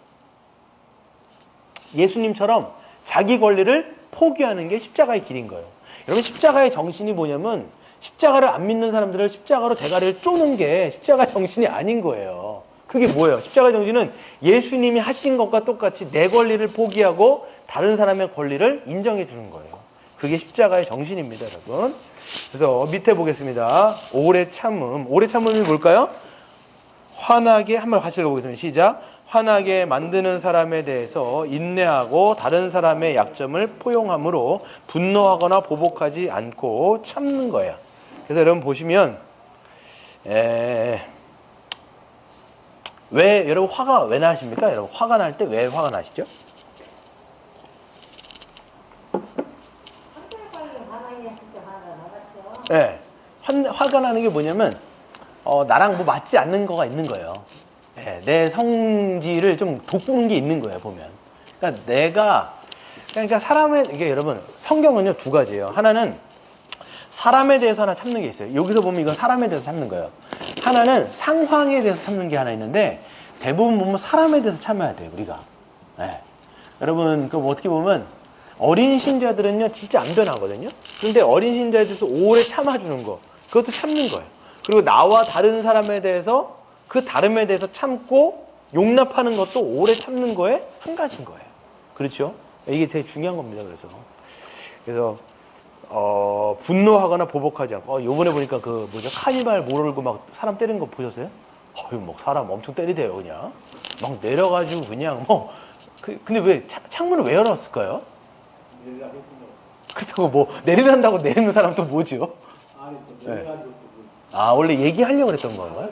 예수님처럼 자기 권리를 포기하는 게 십자가의 길인 거예요. 여러분 십자가의 정신이 뭐냐면 십자가를 안 믿는 사람들을 십자가로 대가리를 쪼는 게 십자가 정신이 아닌 거예요. 그게 뭐예요? 십자가 정신은 예수님이 하신 것과 똑같이 내 권리를 포기하고 다른 사람의 권리를 인정해 주는 거예요. 그게 십자가의 정신입니다, 여러분. 그래서 밑에 보겠습니다. 오래 참음. 오래 참음이 뭘까요? 화나게, 한번 같이 읽어보겠습니다. 시작. 화나게 만드는 사람에 대해서 인내하고 다른 사람의 약점을 포용함으로 분노하거나 보복하지 않고 참는 거예요. 그래서 여러분 보시면 왜 여러분 화가 왜 나십니까? 여러분 화가 날 때 왜 화가 나시죠? 네, 화가 나는 게 뭐냐면 나랑 뭐 맞지 않는 거가 있는 거예요. 네, 내 성질을 좀 돋구는 게 있는 거예요, 보면. 그러니까 이게 여러분 성경은요 두 가지예요. 하나는 사람에 대해서 하나 참는 게 있어요. 여기서 보면 이건 사람에 대해서 참는 거예요. 하나는 상황에 대해서 참는 게 하나 있는데 대부분 보면 사람에 대해서 참아야 돼요, 우리가. 네. 여러분 그 어떻게 보면 어린 신자들은요 진짜 안 변하거든요. 그런데 어린 신자에 대해서 오래 참아주는 거, 그것도 참는 거예요. 그리고 나와 다른 사람에 대해서 그 다름에 대해서 참고 용납하는 것도 오래 참는 거에 한 가지인 거예요. 그렇죠? 이게 되게 중요한 겁니다. 그래서 분노하거나 보복하지 않고 요번에 보니까 그 뭐죠? 카니발 모르고 막 사람 때리는 거 보셨어요? 막 사람 엄청 때리대요. 그냥 막 내려가지고 그냥 근데 왜 창문을 왜 열었을까요? 그렇다고 뭐 내리란다고 내리는 사람 또 뭐죠? 아니 또 네. 내려가지고 원래 얘기하려고 그랬던 건가요?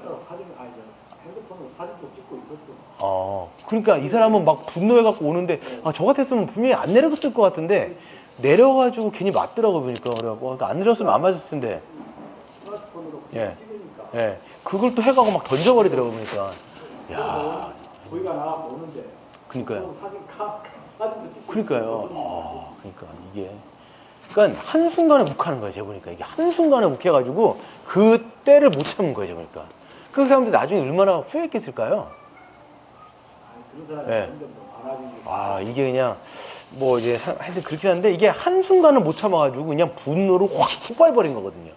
핸드폰으로 사진도 찍고 있었죠. 그러니까 이 사람은 막 분노해갖고 오는데 저 같았으면 분명히 안 내려갔을 것 같은데 내려가지고 괜히 맞더라고 보니까. 그래갖고 그러니까 안 내렸으면 안 맞았을 텐데. 스마트폰으로 예. 찍으니까. 예. 그걸 또 해가고 막 던져버리더라고 보니까. 야. 저희가 나가고 오는데. 그러니까요. 사진도 찍고. 그러니까요. 그러니까 이게. 그러니까 한순간에 욱하는 거예요, 제가 보니까. 이게 한순간에 욱해가지고 그 때를 못 참은 거예요, 제가 보니까. 그 사람들 나중에 얼마나 후회했겠을까요? 그런 사람이 예. 점점 더 많아지고. 이게 그냥 뭐 이제 하여튼 그렇긴 한데 이게 한순간을 못 참아가지고 그냥 분노로 확 폭발해버린 거거든요.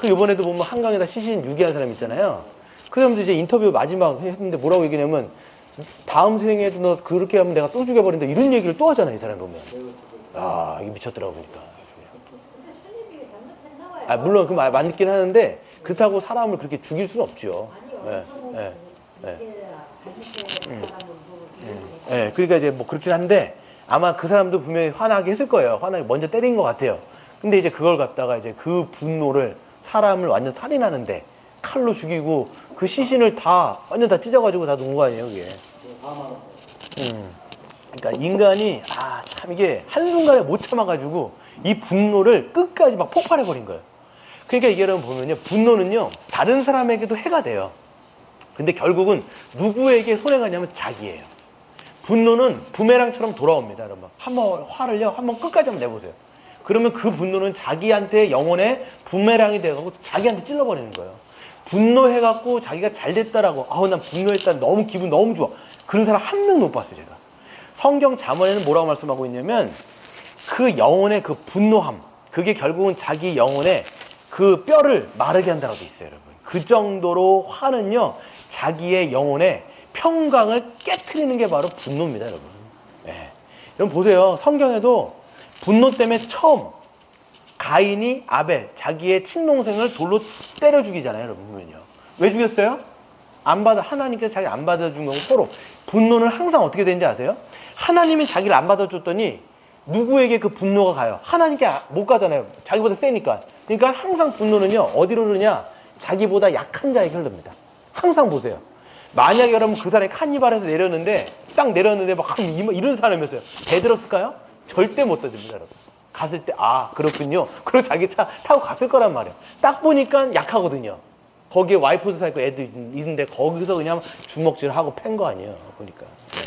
그 이번에도 보면 한강에다 시신 유기한 사람 있잖아요. 그 사람도 이제 인터뷰 마지막 했는데 뭐라고 얘기냐면 다음 생에도 너 그렇게 하면 내가 또 죽여버린다 이런 얘기를 또 하잖아요. 이 사람 보면. 아 이게 미쳤더라고 보니까. 근데 스님이 잘못했나 봐요. 아 물론 그 말 맞긴 하는데 그렇다고 사람을 그렇게 죽일 수는 없죠. 아니 예, 어디서 예, 예. 이게 잘못된 사람을 보고 예, 그러니까 이제 뭐 그렇긴 한데 아마 그 사람도 분명히 화나게 했을 거예요. 화나게 먼저 때린 것 같아요. 근데 이제 그걸 갖다가 이제 그 분노를 사람을 완전 살인하는데 칼로 죽이고 그 시신을 다 완전 다 찢어가지고 다 놓은 거 아니에요, 그게. 그러니까 인간이 참 이게 한순간에 못 참아가지고 이 분노를 끝까지 막 폭발해버린 거예요. 그러니까 이게 여러분 보면요, 분노는요 다른 사람에게도 해가 돼요. 근데 결국은 누구에게 손해가 가냐면 자기예요. 분노는 부메랑처럼 돌아옵니다, 여러분. 한번 화를요, 한번 끝까지 한번 내보세요. 그러면 그 분노는 자기한테 영혼의 부메랑이 돼가고 자기한테 찔러버리는 거예요. 분노해갖고 자기가 잘 됐다라고, 난 분노했다, 너무 기분 너무 좋아. 그런 사람 한 명도 못 봤어요, 제가. 성경 잠언에는 뭐라고 말씀하고 있냐면 그 영혼의 그 분노함, 그게 결국은 자기 영혼의 그 뼈를 마르게 한다고 돼 있어요, 여러분. 그 정도로 화는요, 자기의 영혼의 평강을 깨트리는 게 바로 분노입니다, 여러분. 네. 여러분 보세요. 성경에도 분노 때문에 처음 가인이 아벨, 자기의 친동생을 돌로 때려 죽이잖아요, 여러분 보면요. 왜 죽였어요? 하나님께서 자기 안 받아준 거고 서로. 분노는 항상 어떻게 되는지 아세요? 하나님이 자기를 안 받아줬더니 누구에게 그 분노가 가요? 하나님께 못 가잖아요. 자기보다 세니까. 그러니까 항상 분노는요, 어디로 흐르냐? 자기보다 약한 자에게 흐릅니다. 항상 보세요. 만약에 여러분 그 사람이 카니발에서 내렸는데 딱 내렸는데 막 이런 사람이었어요. 대들었을까요? 절대 못 대듭니다, 여러분. 갔을 때 그렇군요. 그리고 자기 차 타고 갔을 거란 말이에요. 딱 보니까 약하거든요. 거기에 와이프도 사 있고 애도 있는데 거기서 그냥 주먹질하고 팬 거 아니에요. 보니까. 네.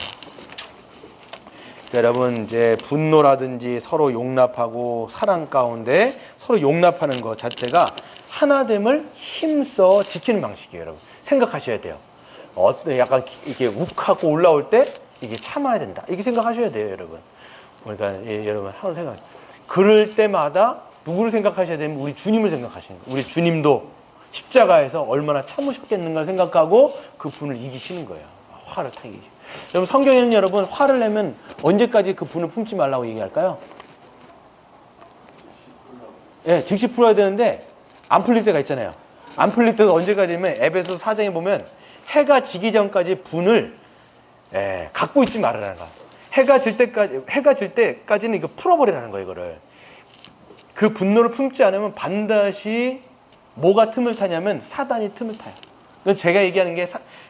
여러분 이제 분노라든지 서로 용납하고 사랑 가운데 서로 용납하는 것 자체가 하나됨을 힘써 지키는 방식이에요, 여러분. 생각하셔야 돼요. 약간 이렇게 욱하고 올라올 때 이게 참아야 된다. 이렇게 생각하셔야 돼요, 여러분. 그러니까 여러분 항상 생각. 그럴 때마다 누구를 생각하셔야 되면 우리 주님을 생각하시는 거예요. 우리 주님도 십자가에서 얼마나 참으셨겠는가 생각하고 그 분을 이기시는 거예요. 화를 타 이기시. 여러분 성경에는 여러분 화를 내면 언제까지 그 분을 품지 말라고 얘기할까요? 예, 즉시 풀어야 되는데 안 풀릴 때가 있잖아요. 안 풀릴 때가 언제까지냐면 에베소 4장에 보면 해가 지기 전까지 분을 갖고 있지 말으라는 거야. 해가 질 때까지는 이거 풀어버리라는 거예요, 이거를. 그 분노를 품지 않으면 반드시 뭐가 틈을 타냐면 사단이 틈을 타요. 이건 제가 얘기하는 게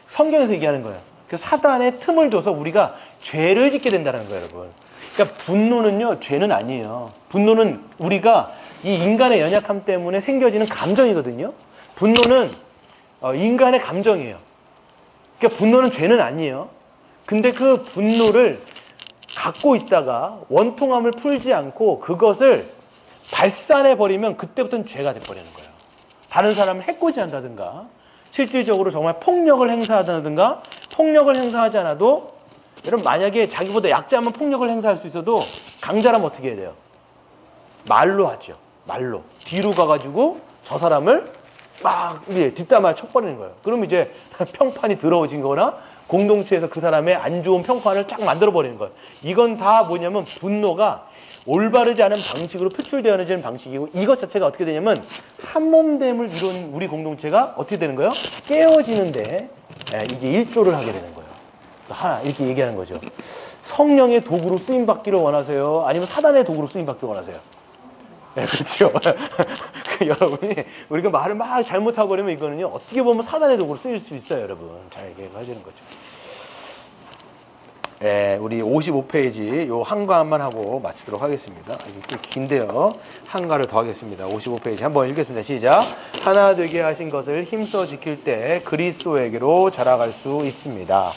성경에서 얘기하는 거예요. 그 사단의 틈을 줘서 우리가 죄를 짓게 된다는 거예요, 여러분. 그러니까 분노는요, 죄는 아니에요. 분노는 우리가 이 인간의 연약함 때문에 생겨지는 감정이거든요. 분노는 인간의 감정이에요. 그러니까 분노는 죄는 아니에요. 근데 그 분노를 갖고 있다가 원통함을 풀지 않고 그것을 발산해버리면 그때부터는 죄가 돼버리는 거예요. 다른 사람을 해코지한다든가 실질적으로 정말 폭력을 행사하다든가 폭력을 행사하지 않아도 여러분 만약에 자기보다 약자면 폭력을 행사할 수 있어도 강자라면 어떻게 해야 돼요? 말로 하죠. 말로. 뒤로 가가지고 저 사람을 막 뒷담화 쳐버리는 거예요. 그럼 이제 평판이 더러워진 거나 공동체에서 그 사람의 안 좋은 평판을 쫙 만들어버리는 거예요. 이건 다 뭐냐면 분노가 올바르지 않은 방식으로 표출되어지는 방식이고 이것 자체가 어떻게 되냐면 한몸됨을 이룬 우리 공동체가 어떻게 되는 거예요? 깨어지는데 이게 일조를 하게 되는 거예요. 하나 이렇게 얘기하는 거죠. 성령의 도구로 쓰임받기를 원하세요? 아니면 사단의 도구로 쓰임받기를 원하세요? 네, 그렇죠. 여러분이 우리가 말을 막 잘못하고 그러면 이거는요 어떻게 보면 사단의 도구로 쓰일 수 있어요, 여러분. 잘 얘기하시는 거죠. 네, 우리 55페이지 요 한과만 하고 마치도록 하겠습니다. 이게 꽤 긴데요. 한과를 더 하겠습니다. 55페이지 한번 읽겠습니다. 시작. 하나 되게 하신 것을 힘써 지킬 때 그리스도에게로 자라갈 수 있습니다.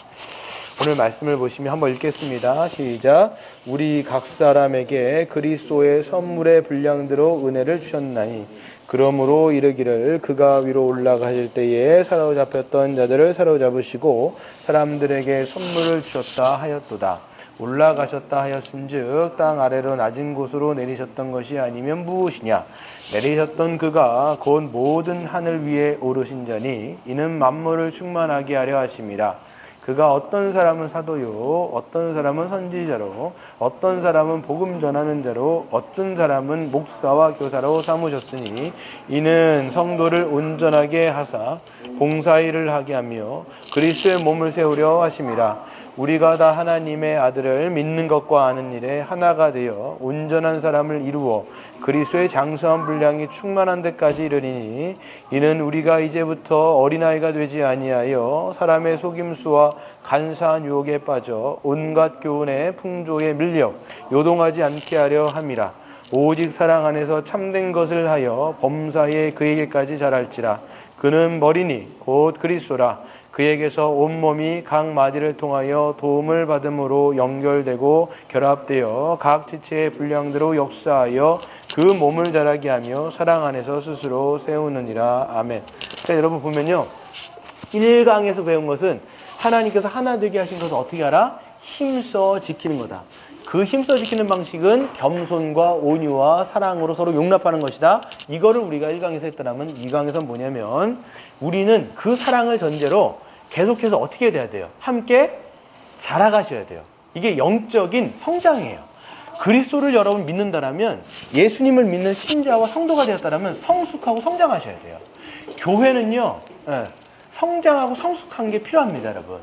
오늘 말씀을 보시면 한번 읽겠습니다. 시작. 우리 각 사람에게 그리스도의 선물의 분량대로 은혜를 주셨나니 그러므로 이르기를 그가 위로 올라가실 때에 사로잡혔던 자들을 사로잡으시고 사람들에게 선물을 주셨다 하였도다. 올라가셨다 하였은즉 땅 아래로 낮은 곳으로 내리셨던 것이 아니면 무엇이냐. 내리셨던 그가 곧 모든 하늘 위에 오르신 자니 이는 만물을 충만하게 하려 하심이라. 그가 어떤 사람은 사도요, 어떤 사람은 선지자로, 어떤 사람은 복음 전하는 자로, 어떤 사람은 목사와 교사로 삼으셨으니 이는 성도를 온전하게 하사 봉사일을 하게 하며 그리스도의 몸을 세우려 하심이라. 우리가 다 하나님의 아들을 믿는 것과 아는 일에 하나가 되어 온전한 사람을 이루어 그리스도의 장성한 분량이 충만한 데까지 이르리니 이는 우리가 이제부터 어린아이가 되지 아니하여 사람의 속임수와 간사한 유혹에 빠져 온갖 교훈의 풍조에 밀려 요동하지 않게 하려 함이라. 오직 사랑 안에서 참된 것을 하여 범사에 그에게까지 자랄지라. 그는 머리니 곧 그리스도라. 그에게서 온몸이 각 마디를 통하여 도움을 받음으로 연결되고 결합되어 각 지체의 분량대로 역사하여 그 몸을 자라게 하며 사랑 안에서 스스로 세우느니라. 아멘. 그러니까 여러분 보면요, 1강에서 배운 것은 하나님께서 하나 되게 하신 것을 어떻게 하라? 힘써 지키는 거다. 그 힘써 지키는 방식은 겸손과 온유와 사랑으로 서로 용납하는 것이다. 이거를 우리가 1강에서 했더라면 2강에서는 뭐냐면 우리는 그 사랑을 전제로 계속해서 어떻게 돼야 돼요? 함께 자라가셔야 돼요. 이게 영적인 성장이에요. 그리스도를 여러분 믿는다라면, 예수님을 믿는 신자와 성도가 되었다라면 성숙하고 성장하셔야 돼요. 교회는요, 성장하고 성숙한 게 필요합니다, 여러분.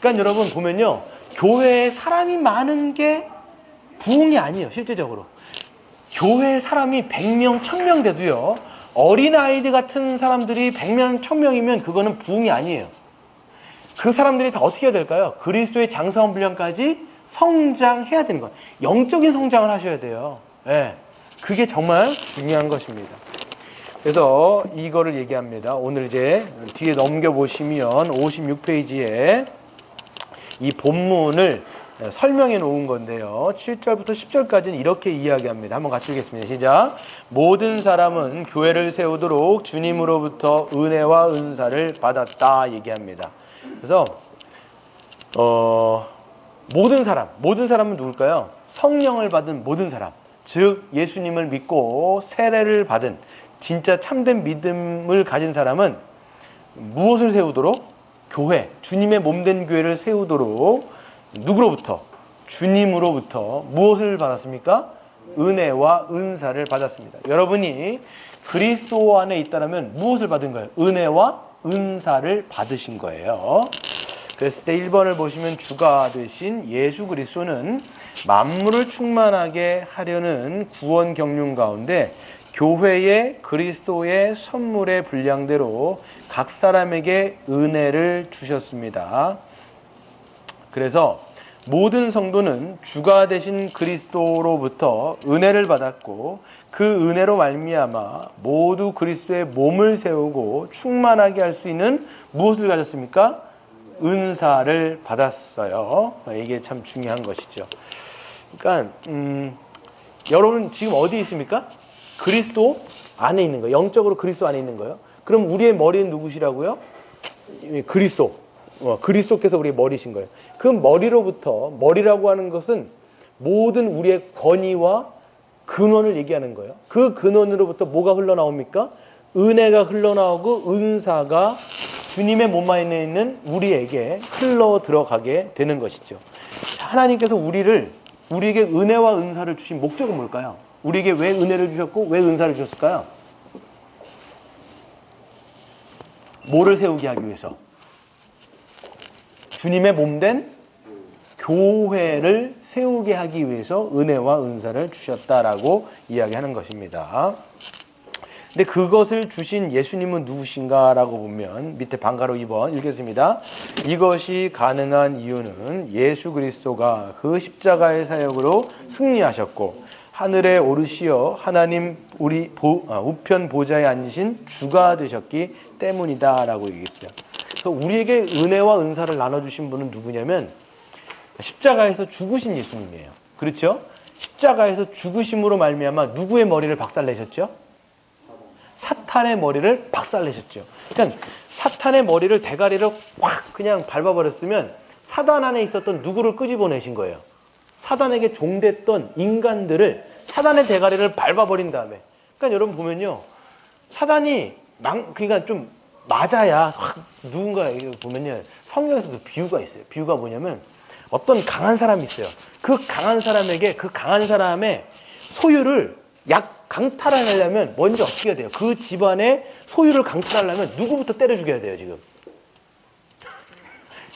그러니까 여러분 보면요, 교회에 사람이 많은 게 부흥이 아니에요, 실제적으로. 교회에 사람이 100명, 1000명 돼도요, 어린아이들 같은 사람들이 100명, 1000명이면 그거는 부흥이 아니에요. 그 사람들이 다 어떻게 해야 될까요? 그리스도의 장성한 분량까지 성장해야 되는 거예요. 영적인 성장을 하셔야 돼요. 네. 그게 정말 중요한 것입니다. 그래서 이거를 얘기합니다. 오늘 이제 뒤에 넘겨보시면 56페이지에 이 본문을 설명해 놓은 건데요. 7절부터 10절까지는 이렇게 이야기합니다. 한번 같이 읽겠습니다. 시작. 모든 사람은 교회를 세우도록 주님으로부터 은혜와 은사를 받았다 얘기합니다. 그래서 모든 사람은 누굴까요? 성령을 받은 모든 사람, 즉 예수님을 믿고 세례를 받은 진짜 참된 믿음을 가진 사람은 무엇을 세우도록? 교회, 주님의 몸된 교회를 세우도록 누구로부터? 주님으로부터 무엇을 받았습니까? 은혜와 은사를 받았습니다. 여러분이 그리스도 안에 있다면 무엇을 받은 거예요? 은혜와 은사를 받으신 거예요. 그랬을 때 1번을 보시면 주가 되신 예수 그리스도는 만물을 충만하게 하려는 구원 경륜 가운데 교회의 그리스도의 선물의 분량대로 각 사람에게 은혜를 주셨습니다. 그래서 모든 성도는 주가 되신 그리스도로부터 은혜를 받았고 그 은혜로 말미암아 모두 그리스도의 몸을 세우고 충만하게 할 수 있는 무엇을 가졌습니까? 은사를 받았어요. 이게 참 중요한 것이죠. 그러니까 여러분 지금 어디 있습니까? 그리스도 안에 있는 거예요. 영적으로 그리스도 안에 있는 거예요. 그럼 우리의 머리는 누구시라고요? 그리스도. 그리스도께서 우리의 머리신 거예요. 그 머리로부터, 머리라고 하는 것은 모든 우리의 권위와 근원을 얘기하는 거예요. 그 근원으로부터 뭐가 흘러나옵니까? 은혜가 흘러나오고 은사가 주님의 몸 안에 있는 우리에게 흘러 들어가게 되는 것이죠. 하나님께서 우리에게 은혜와 은사를 주신 목적은 뭘까요? 우리에게 왜 은혜를 주셨고 왜 은사를 주셨을까요? 뭐를 세우게 하기 위해서? 주님의 몸된 교회를 세우게 하기 위해서 은혜와 은사를 주셨다라고 이야기하는 것입니다. 근데 그것을 주신 예수님은 누구신가라고 보면 밑에 방가로 2번 읽겠습니다. 이것이 가능한 이유는 예수 그리스도가 그 십자가의 사역으로 승리하셨고 하늘에 오르시어 하나님 우리 우편 보좌에 앉으신 주가 되셨기 때문이다라고 얘기했어요. 그래서 우리에게 은혜와 은사를 나눠주신 분은 누구냐면 십자가에서 죽으신 예수님이에요. 그렇죠? 십자가에서 죽으심으로 말미암아 누구의 머리를 박살내셨죠? 사탄의 머리를 박살내셨죠. 그러니까 사탄의 머리를 대가리를 확 그냥 밟아버렸으면 사단 안에 있었던 누구를 끄집어내신 거예요? 사단에게 종됐던 인간들을 사단의 대가리를 밟아버린 다음에, 그러니까 여러분 보면요, 사단이 그러니까 좀 맞아야 확 누군가 보면요, 성경에서도 비유가 있어요. 비유가 뭐냐면 어떤 강한 사람이 있어요. 그 강한 사람에게 그 강한 사람의 소유를 강탈하려면 먼저 어떻게 해야 돼요? 그 집안의 소유를 강탈하려면 누구부터 때려 죽여야 돼요, 지금.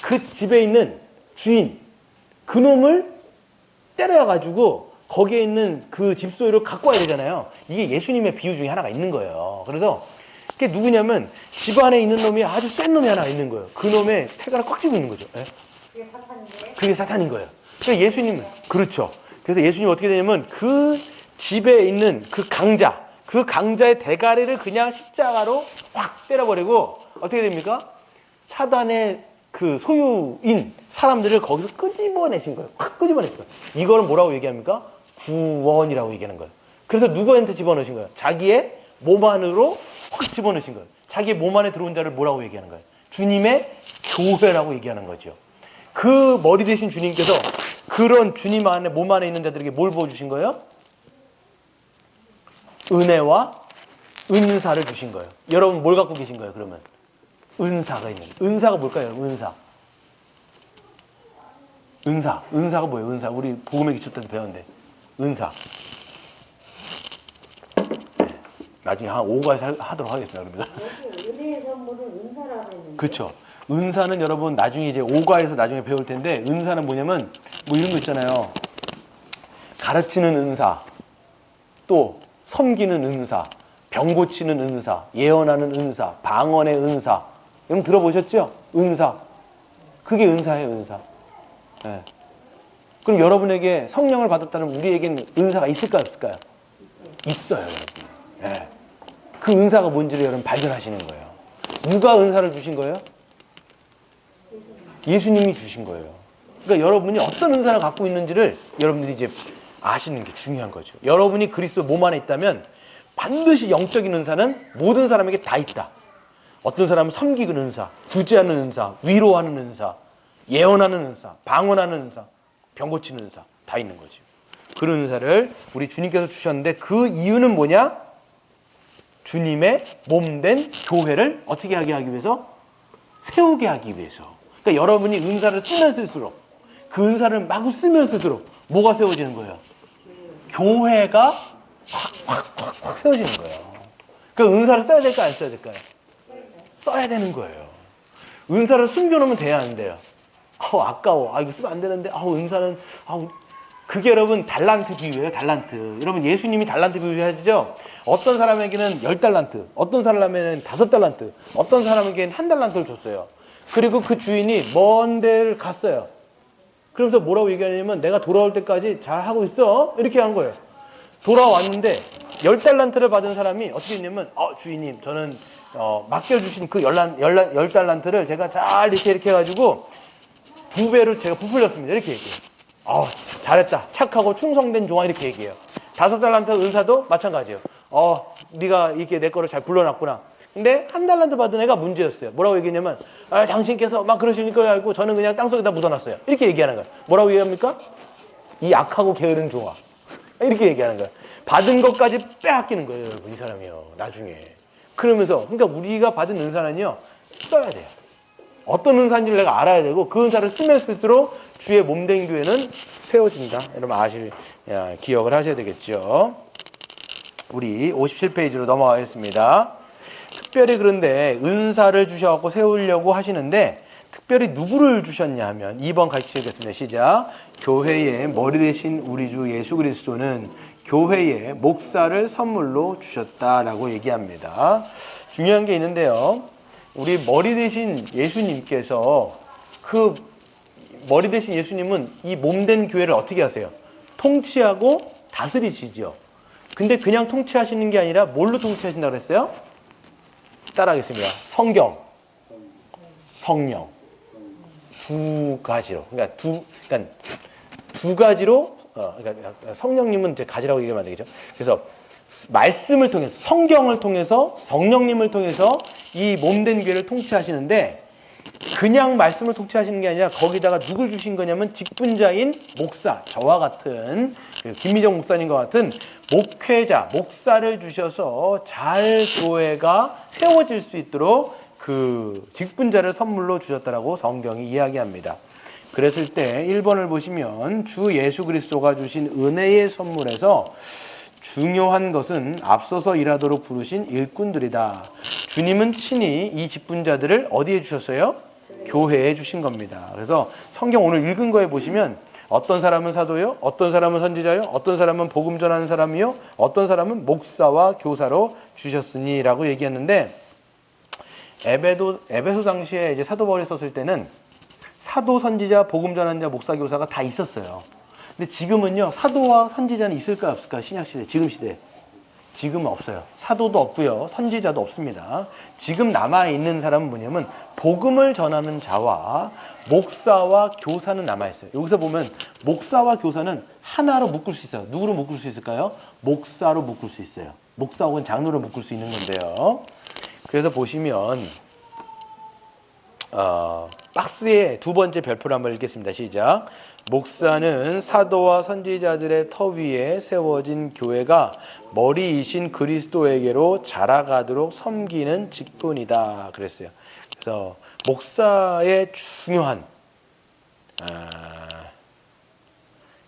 그 집에 있는 주인, 그놈을 때려가지고 거기에 있는 그 집 소유를 갖고 와야 되잖아요. 이게 예수님의 비유 중에 하나가 있는 거예요. 그래서 그게 누구냐면 집안에 있는 놈이 아주 센 놈이 하나 있는 거예요. 그 놈의 태가를 꽉 쥐고 있는 거죠. 예? 그게 사탄인데. 그게 사탄인 거예요. 그러니까 예수님은 그렇죠. 그래서 예수님이 어떻게 되냐면 그 집에 있는 그 강자의 대가리를 그냥 십자가로 확 때려버리고 어떻게 됩니까? 사단의 그 소유인 사람들을 거기서 끄집어내신 거예요. 확 끄집어내신 거예요. 이거는 뭐라고 얘기합니까? 구원이라고 얘기하는 거예요. 그래서 누구한테 집어넣으신 거예요? 자기의 몸 안으로 확 집어넣으신 거예요. 자기의 몸 안에 들어온 자를 뭐라고 얘기하는 거예요? 주님의 교회라고 얘기하는 거죠. 그 머리 대신 주님께서 그런 주님 안에 몸 안에 있는 자들에게 뭘 부어주신 거예요? 은혜와 은사를 주신 거예요. 여러분 뭘 갖고 계신 거예요? 그러면 은사가 있는. 은사가 뭘까요? 은사가 뭐예요? 은사. 우리 복음의 기초 때도 배웠는데 은사. 네. 나중에 한 5과에서 하도록 하겠습니다. 그러면. 여기 은혜의 선물은 은사라고 했는데. 그렇죠. 은사는 여러분 나중에 이제 5과에서 나중에 배울 텐데 은사는 뭐냐면 뭐 이런 거 있잖아요. 가르치는 은사, 또 섬기는 은사, 병 고치는 은사, 예언하는 은사, 방언의 은사. 여러분 들어보셨죠? 은사. 그게 은사예요, 은사. 네. 그럼 여러분에게 성령을 받았다는 우리에게는 은사가 있을까요, 없을까요? 있어요, 여러분. 네. 그 은사가 뭔지를 여러분 발견하시는 거예요. 누가 은사를 주신 거예요? 예수님이 주신 거예요. 그러니까 여러분이 어떤 은사를 갖고 있는지를 여러분들이 이제 아시는 게 중요한 거죠. 여러분이 그리스도 몸 안에 있다면 반드시 영적인 은사는 모든 사람에게 다 있다. 어떤 사람은 섬기는 은사, 구제하는 은사, 위로하는 은사, 예언하는 은사, 방언하는 은사, 병 고치는 은사 다 있는 거죠. 그런 은사를 우리 주님께서 주셨는데 그 이유는 뭐냐? 주님의 몸된 교회를 어떻게 하게 하기 위해서? 세우게 하기 위해서. 그러니까 여러분이 은사를 쓰면 쓸수록 그 은사를 마구 쓰면 쓸수록 뭐가 세워지는 거예요? 교회가 확 세워지는 거예요. 그 은사를 써야 될까요? 안 써야 될까요? 써야 되는 거예요. 은사를 숨겨놓으면 돼야 안 돼요. 아까워. 이거 쓰면 안 되는데. 은사는. 그게 여러분 달란트 비유예요. 달란트. 여러분 예수님이 달란트 비유 하시죠? 어떤 사람에게는 10달란트, 어떤 사람에게는 5달란트, 어떤 사람에게는 1달란트를 줬어요. 그리고 그 주인이 먼 데를 갔어요. 그러면서 뭐라고 얘기하냐면 내가 돌아올 때까지 잘 하고 있어. 이렇게 한 거예요. 돌아왔는데 10달란트를 받은 사람이 어떻게 했냐면 주인님 저는 맡겨주신 그 10달란트를 제가 잘 이렇게 해가지고 2배를 제가 부풀렸습니다. 이렇게 얘기해요. 잘했다. 착하고 충성된 종아 이렇게 얘기해요. 5달란트 은사도 마찬가지예요. 네가 이렇게 내 거를 잘 불러놨구나. 근데 1달란트 받은 애가 문제였어요. 뭐라고 얘기했냐면 당신께서 막 그러시는 걸 알고 저는 그냥 땅속에다 묻어놨어요. 이렇게 얘기하는 거예요. 뭐라고 얘기합니까? 이 악하고 게으른 종아. 이렇게 얘기하는 거예요. 받은 것까지 빼앗기는 거예요, 여러분. 이 사람이요. 나중에. 그러면서 그러니까 우리가 받은 은사는요. 써야 돼요. 어떤 은사인지를 내가 알아야 되고 그 은사를 쓰면 쓸수록 주의 몸된 교회는 세워진다. 여러분 기억을 하셔야 되겠죠. 우리 57페이지로 넘어가겠습니다. 특별히 그런데 은사를 주셔서 세우려고 하시는데 특별히 누구를 주셨냐 하면 2번 같이 읽겠습니다. 시작. 교회의 머리 되신 우리 주 예수 그리스도는 교회의 목사를 선물로 주셨다라고 얘기합니다. 중요한 게 있는데요. 우리 머리 되신 예수님께서 그 머리 되신 예수님은 이 몸된 교회를 어떻게 하세요? 통치하고 다스리시죠. 근데 그냥 통치하시는 게 아니라 뭘로 통치하신다고 그랬어요? 따라하겠습니다. 성경, 성령. 두 가지로. 그러니까 두 가지로, 그러니까 성령님은 이제 가지라고 얘기하면 안 되겠죠. 그래서 말씀을 통해서, 성경을 통해서, 성령님을 통해서 이 몸된 교회를 통치하시는데 그냥 말씀을 통치하시는 게 아니라 거기다가 누굴 주신 거냐면 직분자인 목사, 저와 같은 김미정 목사님과 같은 목회자, 목사를 주셔서 잘 교회가 세워질 수 있도록 그 직분자를 선물로 주셨다라고 성경이 이야기합니다. 그랬을 때 1번을 보시면 주 예수 그리스도가 주신 은혜의 선물에서 중요한 것은 앞서서 일하도록 부르신 일꾼들이다. 주님은 친히 이 직분자들을 어디에 주셨어요? 교회에 주신 겁니다. 그래서 성경 오늘 읽은 거에 보시면 어떤 사람은 사도요, 어떤 사람은 선지자요, 어떤 사람은 복음 전하는 사람이요, 어떤 사람은 목사와 교사로 주셨으니 라고 얘기했는데, 에베소 당시에 이제 사도 바울이 썼을 때는 사도, 선지자, 복음 전하는 자, 목사, 교사가 다 있었어요. 근데 지금은요, 사도와 선지자는 있을까 없을까? 신약시대, 지금 시대. 지금은 없어요. 사도도 없고요, 선지자도 없습니다. 지금 남아있는 사람은 뭐냐면 복음을 전하는 자와 목사와 교사는 남아있어요. 여기서 보면 목사와 교사는 하나로 묶을 수 있어요. 누구로 묶을 수 있을까요? 목사로 묶을 수 있어요. 목사 혹은 장로로 묶을 수 있는 건데요. 그래서 보시면 박스의 두 번째 별표를 한번 읽겠습니다. 시작. 목사는 사도와 선지자들의 터 위에 세워진 교회가 머리이신 그리스도에게로 자라가도록 섬기는 직분이다. 그랬어요. 그래서 목사의 중요한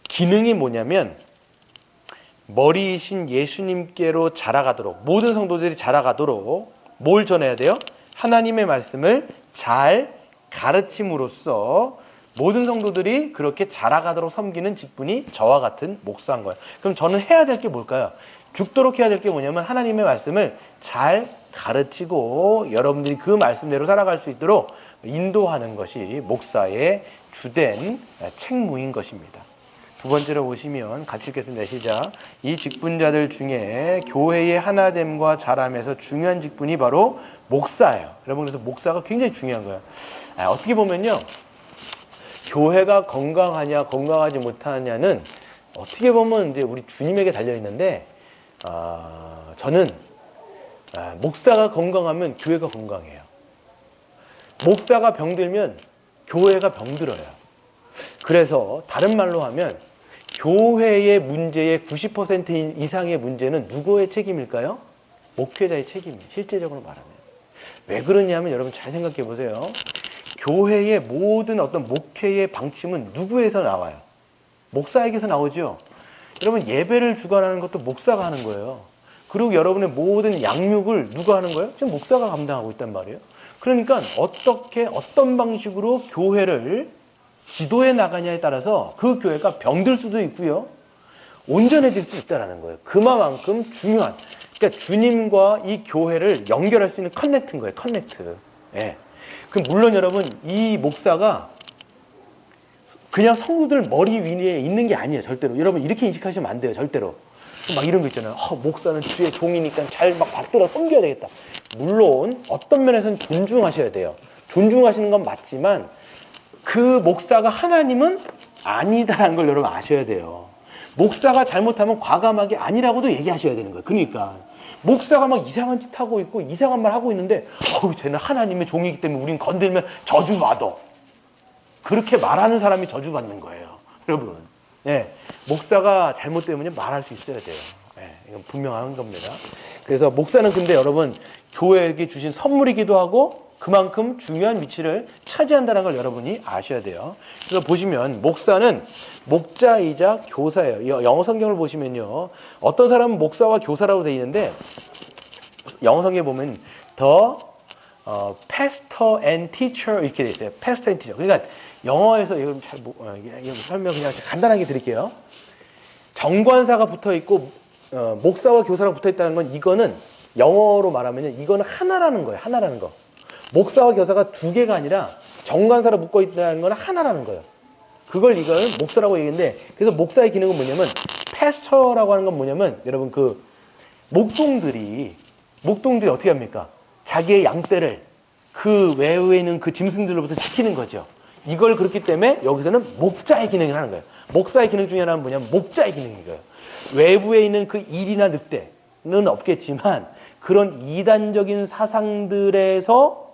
기능이 뭐냐면 머리이신 예수님께로 자라가도록, 모든 성도들이 자라가도록 뭘 전해야 돼요? 하나님의 말씀을 잘 가르침으로써 모든 성도들이 그렇게 자라가도록 섬기는 직분이 저와 같은 목사인 거예요. 그럼 저는 해야 될 게 뭘까요? 죽도록 해야 될 게 뭐냐면 하나님의 말씀을 잘 가르치고 여러분들이 그 말씀대로 살아갈 수 있도록 인도하는 것이 목사의 주된 책무인 것입니다. 두 번째로 보시면 같이 읽겠습니다. 시작. 이 직분자들 중에 교회의 하나됨과 자람에서 중요한 직분이 바로 목사예요. 여러분, 그래서 목사가 굉장히 중요한 거예요. 어떻게 보면요, 교회가 건강하냐 건강하지 못하냐는 어떻게 보면 이제 우리 주님에게 달려 있는데, 저는 목사가 건강하면 교회가 건강해요. 목사가 병들면 교회가 병들어요. 그래서 다른 말로 하면 교회의 문제의 90% 이상의 문제는 누구의 책임일까요? 목회자의 책임이에요. 실제적으로 말하면. 왜 그러냐면 여러분 잘 생각해 보세요. 교회의 모든 어떤 목회의 방침은 누구에서 나와요? 목사에게서 나오죠. 여러분, 예배를 주관하는 것도 목사가 하는 거예요. 그리고 여러분의 모든 양육을 누가 하는 거예요? 지금 목사가 감당하고 있단 말이에요. 그러니까 어떤 방식으로 교회를 지도해 나가냐에 따라서 그 교회가 병들 수도 있고요, 온전해질 수 있다는 거예요. 그만큼 중요한, 그러니까 주님과 이 교회를 연결할 수 있는 커넥트인 거예요. 커넥트. 예. 그럼 물론 여러분, 이 목사가 그냥 성도들 머리 위에 있는 게 아니에요. 절대로. 여러분 이렇게 인식하시면 안 돼요. 절대로. 막 이런 거 있잖아요. 목사는 주의 종이니까 잘 막 받들어 섬겨야 되겠다. 물론 어떤 면에서는 존중하셔야 돼요. 존중하시는 건 맞지만 그 목사가 하나님은 아니다라는 걸 여러분 아셔야 돼요. 목사가 잘못하면 과감하게 아니라고도 얘기하셔야 되는 거예요. 그러니까 목사가 막 이상한 짓 하고 있고 이상한 말 하고 있는데 쟤는 하나님의 종이기 때문에 우린 건들면 저주받아. 그렇게 말하는 사람이 저주받는 거예요. 여러분, 예, 목사가 잘못되면 말할 수 있어야 돼요. 예, 이건 분명한 겁니다. 그래서 목사는 근데 여러분 교회에게 주신 선물이기도 하고 그만큼 중요한 위치를 차지한다는 걸 여러분이 아셔야 돼요. 그래서 보시면 목사는 목자이자 교사예요. 영어 성경을 보시면요, 어떤 사람은 목사와 교사라고 되어 있는데 영어 성경에 보면 pastor and teacher 이렇게 되어 있어요. pastor and teacher. 그러니까 영어에서 이거 잘 설명 그냥 간단하게 드릴게요. 정관사가 붙어 있고 목사와 교사가 붙어 있다는 건, 이거는 영어로 말하면 이거는 하나라는 거예요. 하나라는 거. 목사와 교사가 두 개가 아니라 정관사로 묶어 있다는 건 하나라는 거예요. 이걸 목사라고 얘기하는데, 그래서 목사의 기능은 뭐냐면, 패스터라고 하는 건 뭐냐면, 여러분 그 목동들이 어떻게 합니까? 자기의 양떼를 그 외부에 있는 그 짐승들로부터 지키는 거죠. 이걸 그렇기 때문에 여기서는 목자의 기능을 하는 거예요. 목사의 기능 중에 하나는 뭐냐면 목자의 기능인 거예요. 외부에 있는 그 일이나 늑대는 없겠지만 그런 이단적인 사상들에서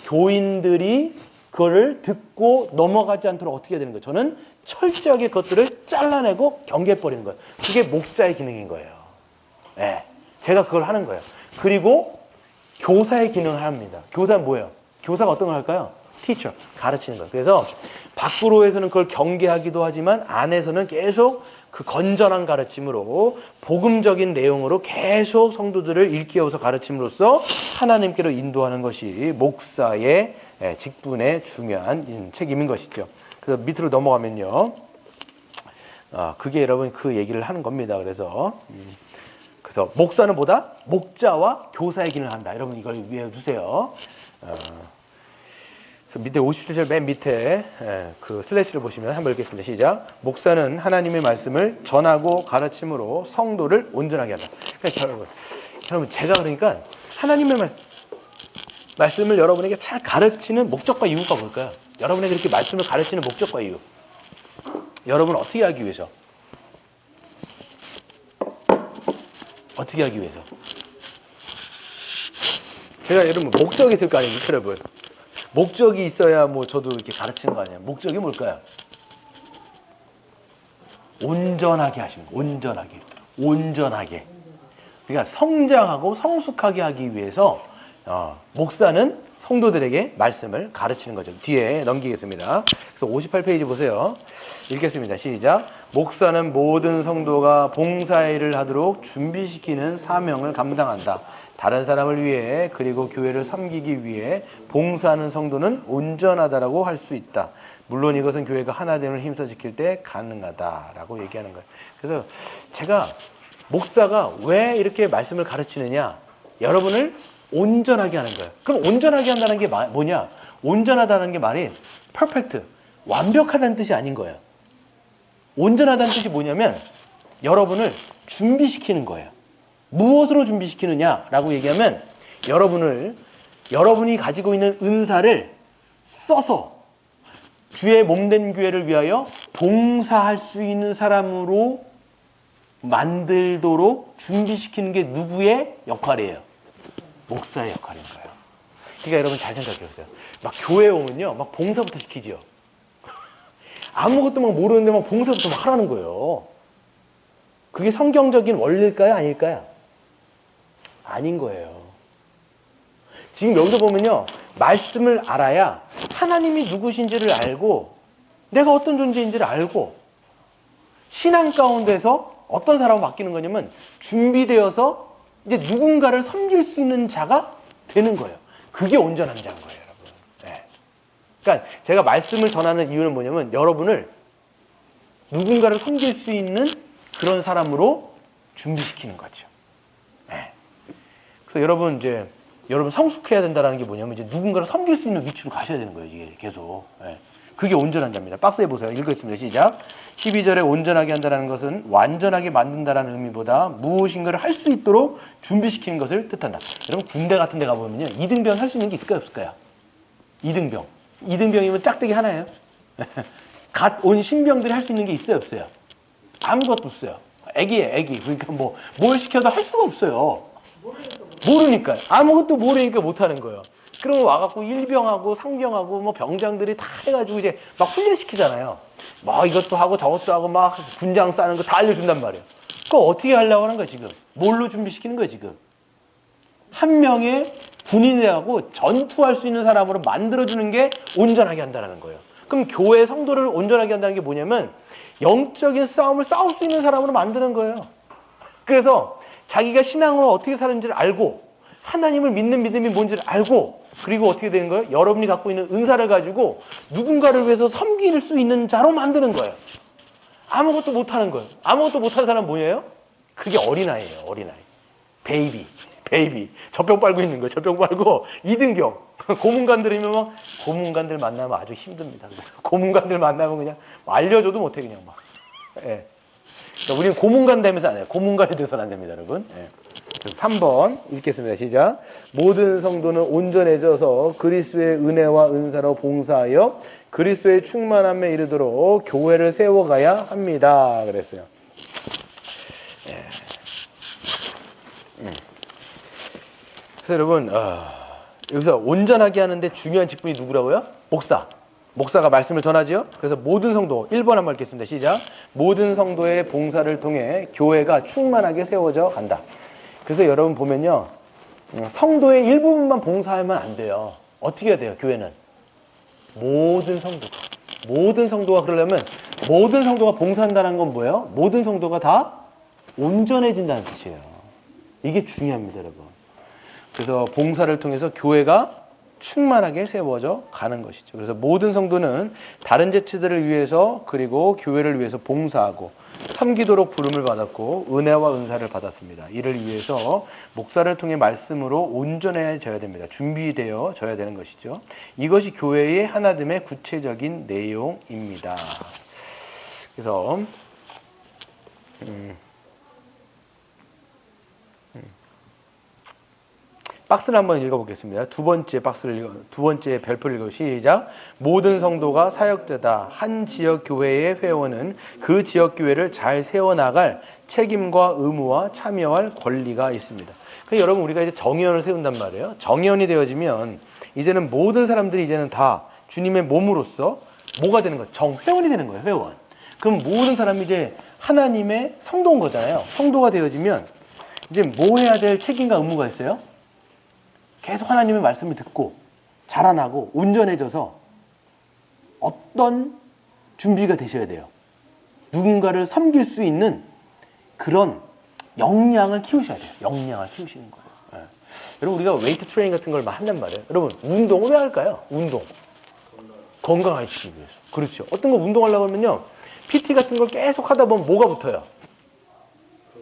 교인들이 그거를 듣고 넘어가지 않도록 어떻게 해야 되는 거예요? 저는 철저하게 그것들을 잘라내고 경계해버리는 거예요. 그게 목자의 기능인 거예요. 네, 제가 그걸 하는 거예요. 그리고 교사의 기능을 합니다. 교사는 뭐예요? 교사가 어떤 걸 할까요? teacher, 가르치는 거예요. 그래서 밖으로에서는 그걸 경계하기도 하지만 안에서는 계속 그 건전한 가르침으로 복음적인 내용으로 계속 성도들을 일깨워서 가르침으로써 하나님께로 인도하는 것이 목사의 직분의 중요한 책임인 것이죠. 그래서 밑으로 넘어가면요. 그게 여러분 그 얘기를 하는 겁니다. 그래서 목사는 보다 목자와 교사의 기능을 한다. 여러분 이걸 외워주세요. 밑에 57절 맨 밑에 그 슬래시를 보시면 한번 읽겠습니다. 시작. 목사는 하나님의 말씀을 전하고 가르침으로 성도를 온전하게 한다. 그러니까 여러분 제가 그러니까 하나님의 말씀을 여러분에게 잘 가르치는 목적과 이유가 뭘까요? 여러분에게 이렇게 말씀을 가르치는 목적과 이유. 여러분 어떻게 하기 위해서? 어떻게 하기 위해서? 제가 여러분 목적이 있을 거 아닙니까, 여러분? 목적이 있어야 뭐 저도 이렇게 가르치는 거 아니에요. 목적이 뭘까요? 온전하게 하시는 거. 온전하게. 그러니까 성장하고 성숙하게 하기 위해서 목사는 성도들에게 말씀을 가르치는 거죠. 뒤에 넘기겠습니다. 그래서 58페이지 보세요. 읽겠습니다. 시작. 목사는 모든 성도가 봉사의 일을 하도록 준비시키는 사명을 감당한다. 다른 사람을 위해 그리고 교회를 섬기기 위해 봉사하는 성도는 온전하다라고 할 수 있다. 물론 이것은 교회가 하나됨을 힘써 지킬 때 가능하다라고 얘기하는 거예요. 그래서 제가 목사가 왜 이렇게 말씀을 가르치느냐? 여러분을 온전하게 하는 거예요. 그럼 온전하게 한다는 게 뭐냐? 온전하다는 게 말이 perfect, 완벽하다는 뜻이 아닌 거예요. 온전하다는 뜻이 뭐냐면 여러분을 준비시키는 거예요. 무엇으로 준비시키느냐라고 얘기하면 여러분이 가지고 있는 은사를 써서 주의 몸된 교회를 위하여 봉사할 수 있는 사람으로 만들도록 준비시키는 게 누구의 역할이에요? 목사의 역할인 거예요. 그러니까 여러분 잘 생각해 보세요. 막 교회에 오면요, 막 봉사부터 시키죠. 아무것도 막 모르는데 막 봉사부터 막 하라는 거예요. 그게 성경적인 원리일까요? 아닐까요? 아닌 거예요. 지금 여기서 보면요, 말씀을 알아야 하나님이 누구신지를 알고 내가 어떤 존재인지를 알고 신앙 가운데서 어떤 사람으로 바뀌는 거냐면 준비되어서 이제 누군가를 섬길 수 있는 자가 되는 거예요. 그게 온전한 자인 거예요, 여러분. 네. 그러니까 제가 말씀을 전하는 이유는 뭐냐면 여러분을 누군가를 섬길 수 있는 그런 사람으로 준비시키는 거죠. 네. 그래서 여러분 성숙해야 된다는 게 뭐냐면 이제 누군가를 섬길 수 있는 위치로 가셔야 되는 거예요, 이게 계속. 네. 그게 온전한 자입니다. 박스에 보세요. 읽겠습니다. 시작. 12절에 온전하게 한다는 것은 완전하게 만든다는 의미보다 무엇인가를 할 수 있도록 준비시키는 것을 뜻한다. 여러분 군대 같은 데 가보면요, 이등병 할 수 있는 게 있을까요, 없을까요? 이등병이면 짝대기 하나예요. 갓 온 신병들이 할 수 있는 게 있어요, 없어요? 아무것도 없어요. 애기예요, 애기. 그러니까 뭘 시켜도 할 수가 없어요. 모르니까. 아무것도 모르니까 못하는 거예요. 그러면 와갖고 일병하고 상병하고 뭐 병장들이 다 해가지고 이제 막 훈련시키잖아요. 뭐 이것도 하고 저것도 하고 막 군장 싸는 거 다 알려준단 말이에요. 그거 어떻게 하려고 하는 거야, 지금? 뭘로 준비시키는 거야, 지금? 한 명의 군인이라고 전투할 수 있는 사람으로 만들어주는 게 온전하게 한다는 거예요. 그럼 교회 성도를 온전하게 한다는 게 뭐냐면 영적인 싸움을 싸울 수 있는 사람으로 만드는 거예요. 그래서 자기가 신앙으로 어떻게 사는지를 알고 하나님을 믿는 믿음이 뭔지를 알고 그리고 어떻게 되는 거예요? 여러분이 갖고 있는 은사를 가지고 누군가를 위해서 섬길 수 있는 자로 만드는 거예요. 아무것도 못하는 거예요. 아무것도 못하는 사람은 뭐예요? 그게 어린아이예요. 어린아이. 베이비. 젖병 빨고 있는 거예요. 젖병 빨고 이등병. 고문관들이면 막 고문관들 만나면 아주 힘듭니다. 그래서 고문관들 만나면 그냥 알려줘도 못해 그냥 막. 예. 그러니까 우리는 고문관 되면서 안 해요. 고문관이 돼서는 안 됩니다, 여러분. 예. 그래서 3번 읽겠습니다. 시작. 모든 성도는 온전해져서 그리스도의 은혜와 은사로 봉사하여 그리스도의 충만함에 이르도록 교회를 세워가야 합니다. 그랬어요. 예. 그래서 여러분 여기서 온전하게 하는데 중요한 직분이 누구라고요? 목사가 말씀을 전하지요. 그래서 모든 성도 1번 한번 읽겠습니다. 시작. 모든 성도의 봉사를 통해 교회가 충만하게 세워져 간다. 그래서 여러분 보면요, 성도의 일부분만 봉사하면 안 돼요. 어떻게 해야 돼요? 교회는 모든 성도가 그러려면 모든 성도가 봉사한다는 건 뭐예요? 모든 성도가 다 온전해진다는 뜻이에요. 이게 중요합니다, 여러분. 그래서 봉사를 통해서 교회가 충만하게 세워져 가는 것이죠. 그래서 모든 성도는 다른 지체들을 위해서 그리고 교회를 위해서 봉사하고 섬기도록 부름을 받았고 은혜와 은사를 받았습니다. 이를 위해서 목사를 통해 말씀으로 온전해져야 됩니다. 준비되어져야 되는 것이죠. 이것이 교회의 하나됨의 구체적인 내용입니다. 그래서 박스를 한번 읽어보겠습니다. 두 번째 별표를 읽어 시작. 모든 성도가 사역자다. 한 지역 교회의 회원은 그 지역 교회를 잘 세워나갈 책임과 의무와 참여할 권리가 있습니다. 그래서 여러분 우리가 이제 정의원을 세운단 말이에요. 정의원이 되어지면 이제는 모든 사람들이 이제는 다 주님의 몸으로서 뭐가 되는 거예요? 회원이 되는 거예요. 회원. 그럼 모든 사람이 이제 하나님의 성도인 거잖아요. 성도가 되어지면 이제 뭐 해야 될 책임과 의무가 있어요? 계속 하나님의 말씀을 듣고 자라나고 온전해져서 어떤 준비가 되셔야 돼요. 누군가를 섬길 수 있는 그런 역량을 키우셔야 돼요. 역량을 키우시는 거예요. 네. 여러분 우리가 웨이트 트레이닝 같은 걸 한단 말이에요. 여러분 운동을 왜 할까요? 운동. 건강해지기 위해서. 그렇죠. 어떤 거 운동하려고 하면요. PT 같은 걸 계속 하다 보면 뭐가 붙어요?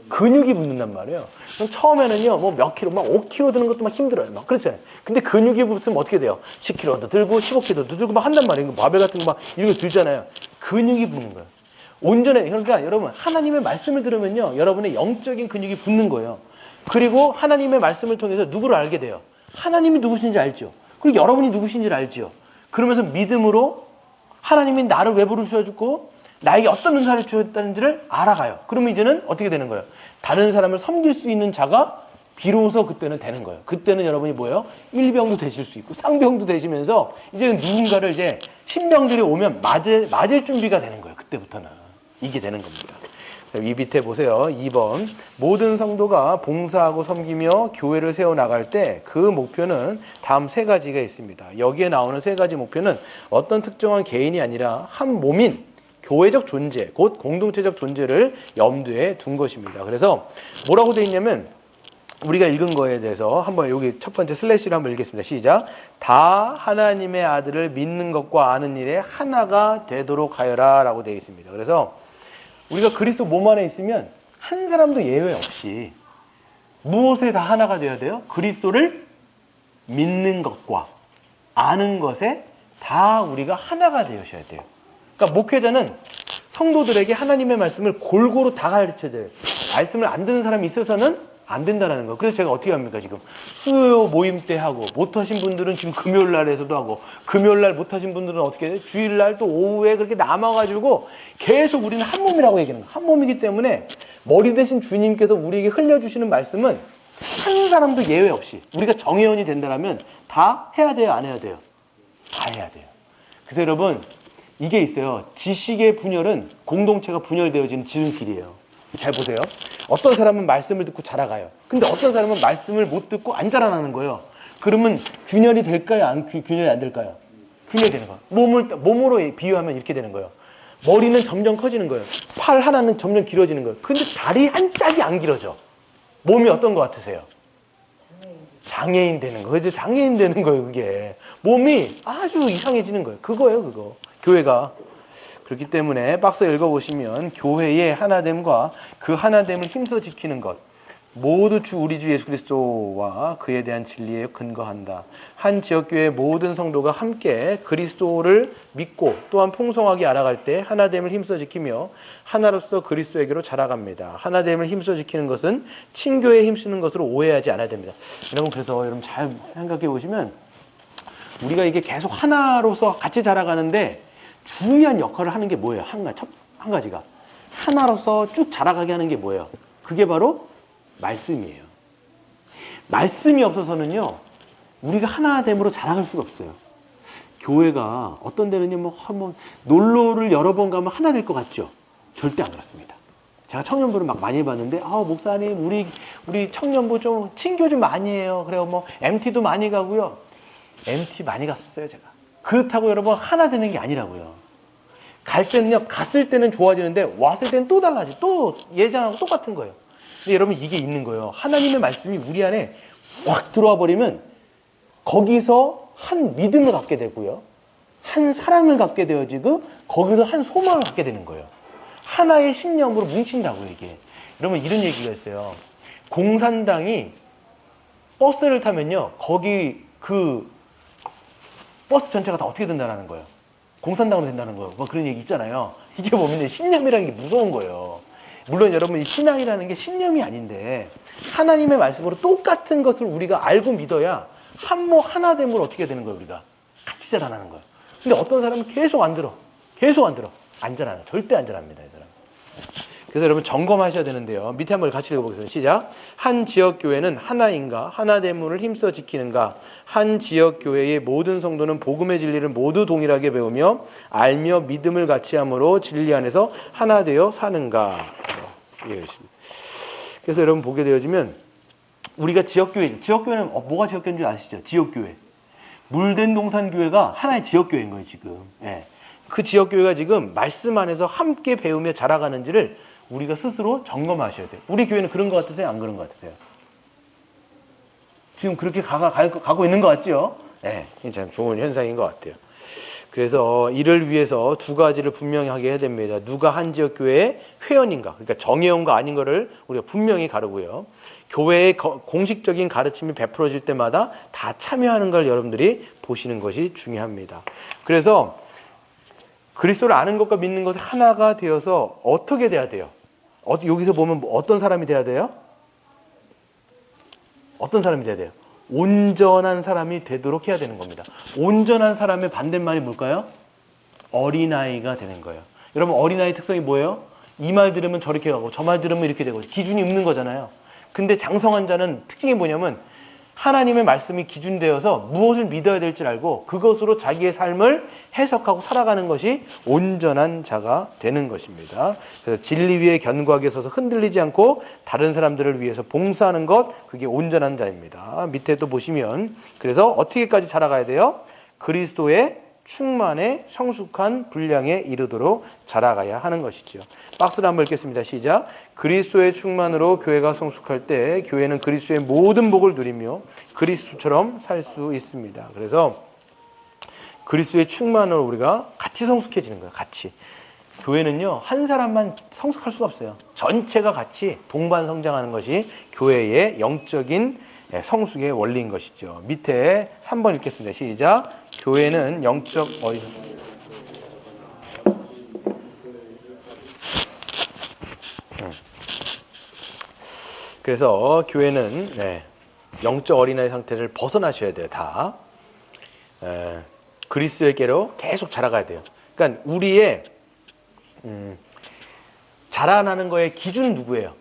근육이 붙는단 말이에요. 그럼 처음에는요, 뭐 몇 킬로, 막 5킬로 드는 것도 막 힘들어요. 막 그렇잖아요. 근데 근육이 붙으면 어떻게 돼요? 10킬로도 들고, 15킬로도 들고 막 한단 말이에요. 바벨 같은 거 막 이런 거 들잖아요. 근육이 붙는 거예요. 온전해. 그러니까 여러분, 하나님의 말씀을 들으면요, 여러분의 영적인 근육이 붙는 거예요. 그리고 하나님의 말씀을 통해서 누구를 알게 돼요? 하나님이 누구신지 알죠. 그리고 여러분이 누구신지를 알죠. 그러면서 믿음으로 하나님이 나를 왜 부르셔주고, 나에게 어떤 은사를 주셨다는지를 알아가요. 그러면 이제는 어떻게 되는 거예요? 다른 사람을 섬길 수 있는 자가 비로소 그때는 되는 거예요. 그때는 여러분이 뭐예요? 일병도 되실 수 있고 상병도 되시면서 이제 누군가를 이제 신병들이 오면 맞을 준비가 되는 거예요. 그때부터는. 이게 되는 겁니다. 이 밑에 보세요. 2번. 모든 성도가 봉사하고 섬기며 교회를 세워나갈 때 그 목표는 다음 세 가지가 있습니다. 여기에 나오는 세 가지 목표는 어떤 특정한 개인이 아니라 한 몸인 교회적 존재, 곧 공동체적 존재를 염두에 둔 것입니다. 그래서 뭐라고 되어 있냐면 우리가 읽은 거에 대해서 한번 여기 첫 번째 슬래시를 한번 읽겠습니다. 시작. 다 하나님의 아들을 믿는 것과 아는 일에 하나가 되도록 하여라 라고 되어 있습니다. 그래서 우리가 그리스도 몸 안에 있으면 한 사람도 예외 없이 무엇에 다 하나가 되어야 돼요? 그리스도를 믿는 것과 아는 것에 다 우리가 하나가 되셔야 돼요. 그러니까 목회자는 성도들에게 하나님의 말씀을 골고루 다 가르쳐야 돼요. 말씀을 안 듣는 사람이 있어서는 안 된다는 거예요. 그래서 제가 어떻게 합니까? 지금 수요 모임 때 하고 못하신 분들은 지금 금요일 날에서도 하고 금요일 날 못하신 분들은 어떻게 해요? 주일 날 또 오후에 그렇게 남아가지고 계속 우리는 한 몸이라고 얘기하는 거예요. 한 몸이기 때문에 머리 대신 주님께서 우리에게 흘려주시는 말씀은 한 사람도 예외 없이 우리가 정회원이 된다면 다 해야 돼요? 안 해야 돼요? 다 해야 돼요. 그래서 여러분 이게 있어요. 지식의 분열은 공동체가 분열되어지는 지름길이에요. 잘 보세요. 어떤 사람은 말씀을 듣고 자라가요. 근데 어떤 사람은 말씀을 못 듣고 안 자라나는 거예요. 그러면 균열이 될까요? 균열이 안 될까요? 균열이 되는 거예요. 몸으로 비유하면 이렇게 되는 거예요. 머리는 점점 커지는 거예요. 팔 하나는 점점 길어지는 거예요. 근데 다리 한 짝이 안 길어져. 몸이 어떤 것 같으세요? 장애인 되는 거. 그죠? 장애인 되는 거예요, 그게. 몸이 아주 이상해지는 거예요. 그거예요, 그거. 교회가. 그렇기 때문에 박스 읽어보시면 교회의 하나됨과 그 하나됨을 힘써 지키는 것 모두 우리 주 예수 그리스도와 그에 대한 진리에 근거한다. 한 지역교회의 모든 성도가 함께 그리스도를 믿고 또한 풍성하게 알아갈 때 하나됨을 힘써 지키며 하나로서 그리스도에게로 자라갑니다. 하나됨을 힘써 지키는 것은 친교에 힘쓰는 것으로 오해하지 않아야 됩니다. 여러분 그래서 여러분 잘 생각해 보시면 우리가 이게 계속 하나로서 같이 자라가는데 중요한 역할을 하는 게 뭐예요? 한 가지가. 하나로서 쭉 자라가게 하는 게 뭐예요? 그게 바로 말씀이에요. 말씀이 없어서는요, 우리가 하나됨으로 자라갈 수가 없어요. 교회가 어떤 데는요, 뭐 놀러를 여러 번 가면 하나 될 것 같죠? 절대 안 그렇습니다. 제가 청년부를 막 많이 봤는데, 목사님, 우리 청년부 좀 친교 좀 많이 해요. 그래요. 뭐, MT도 많이 가고요. MT 많이 갔었어요, 제가. 그렇다고 여러분, 하나 되는 게 아니라고요. 갈 때는요, 갔을 때는 좋아지는데, 왔을 때는 또 달라지. 또 예전하고 똑같은 거예요. 근데 여러분, 이게 있는 거예요. 하나님의 말씀이 우리 안에 확 들어와 버리면, 거기서 한 믿음을 갖게 되고요. 한 사랑을 갖게 되어지고, 거기서 한 소망을 갖게 되는 거예요. 하나의 신념으로 뭉친다고요, 이게. 여러분, 이런 얘기가 있어요. 공산당이 버스를 타면요, 거기 그 버스 전체가 다 어떻게 된다는 거예요? 공산당으로 된다는 거예요. 뭐 그런 얘기 있잖아요. 이게 보면 신념이라는 게 무서운 거예요. 물론 여러분, 이 신앙이라는 게 신념이 아닌데, 하나님의 말씀으로 똑같은 것을 우리가 알고 믿어야 하나됨으로 어떻게 되는 거예요, 우리가? 같이 자라나는 거예요. 근데 어떤 사람은 계속 안 들어. 안 자라요. 절대 안 자랍니다, 이 사람. 그래서 여러분 점검하셔야 되는데요. 밑에 한번 같이 읽어보겠습니다. 시작. 한 지역교회는 하나인가? 하나됨을 힘써 지키는가? 한 지역교회의 모든 성도는 복음의 진리를 모두 동일하게 배우며 알며 믿음을 같이 함으로 진리 안에서 하나 되어 사는가? 그래서 여러분 보게 되어지면 우리가 지역교회는 뭐가 지역교회인 줄 아시죠? 지역교회. 물된 동산교회가 하나의 지역교회인 거예요, 지금. 예. 그 지역교회가 지금 말씀 안에서 함께 배우며 자라가는지를 우리가 스스로 점검하셔야 돼요. 우리 교회는 그런 것 같으세요? 안 그런 것 같으세요? 지금 그렇게 가고 있는 것 같죠? 네, 참 좋은 현상인 것 같아요. 그래서 이를 위해서 두 가지를 분명히 하게 해야 됩니다. 누가 한 지역교회의 회원인가, 그러니까 정회원과 아닌 거를 우리가 분명히 가르고요. 교회의 공식적인 가르침이 베풀어질 때마다 다 참여하는 걸 여러분들이 보시는 것이 중요합니다. 그래서 그리스도를 아는 것과 믿는 것이 하나가 되어서 어떻게 돼야 돼요? 여기서 보면 어떤 사람이 돼야 돼요? 어떤 사람이 돼야 돼요? 온전한 사람이 되도록 해야 되는 겁니다. 온전한 사람의 반대말이 뭘까요? 어린아이가 되는 거예요. 여러분, 어린아이 특성이 뭐예요? 이 말 들으면 저렇게 가고 저 말 들으면 이렇게 되고 기준이 없는 거잖아요. 근데 장성한 자는 특징이 뭐냐면 하나님의 말씀이 기준되어서 무엇을 믿어야 될지 알고 그것으로 자기의 삶을 해석하고 살아가는 것이 온전한 자가 되는 것입니다. 그래서 진리 위에 견고하게 서서 흔들리지 않고 다른 사람들을 위해서 봉사하는 것, 그게 온전한 자입니다. 밑에 또 보시면 그래서 어떻게까지 자라가야 돼요? 그리스도의 충만에 성숙한 분량에 이르도록 자라가야 하는 것이죠. 박스를 한번 읽겠습니다. 시작. 그리스도의 충만으로 교회가 성숙할 때 교회는 그리스도의 모든 복을 누리며 그리스도처럼 살 수 있습니다. 그래서 그리스도의 충만으로 우리가 같이 성숙해지는 거예요. 같이. 교회는요, 한 사람만 성숙할 수가 없어요. 전체가 같이 동반 성장하는 것이 교회의 영적인 성숙의 원리인 것이죠. 밑에 3번 읽겠습니다. 시작. 교회는 영적 그래서 교회는 영적 어린아이 상태를 벗어나셔야 돼요. 다. 그리스도에게로 계속 자라가야 돼요. 그러니까 우리의 자라나는 거의 기준은 누구예요?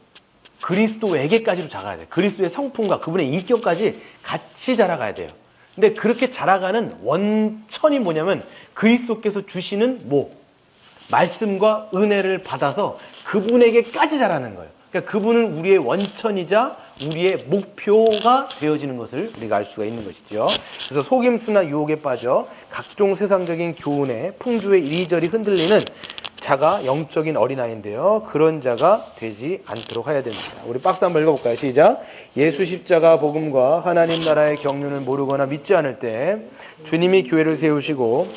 그리스도에게까지로 자라가야 돼요. 그리스도의 성품과 그분의 인격까지 같이 자라가야 돼요. 근데 그렇게 자라가는 원천이 뭐냐면 그리스도께서 주시는 말씀과 은혜를 받아서 그분에게까지 자라는 거예요. 그러니까 그분은 우리의 원천이자 우리의 목표가 되어지는 것을 우리가 알 수가 있는 것이죠. 그래서 속임수나 유혹에 빠져 각종 세상적인 교훈에 풍조에 이리저리 흔들리는 자가 영적인 어린아이인데요. 그런 자가 되지 않도록 해야 됩니다. 우리 박스 한번 읽어볼까요? 시작. 예수 십자가 복음과 하나님 나라의 경륜을 모르거나 믿지 않을 때 주님이 교회를 세우시고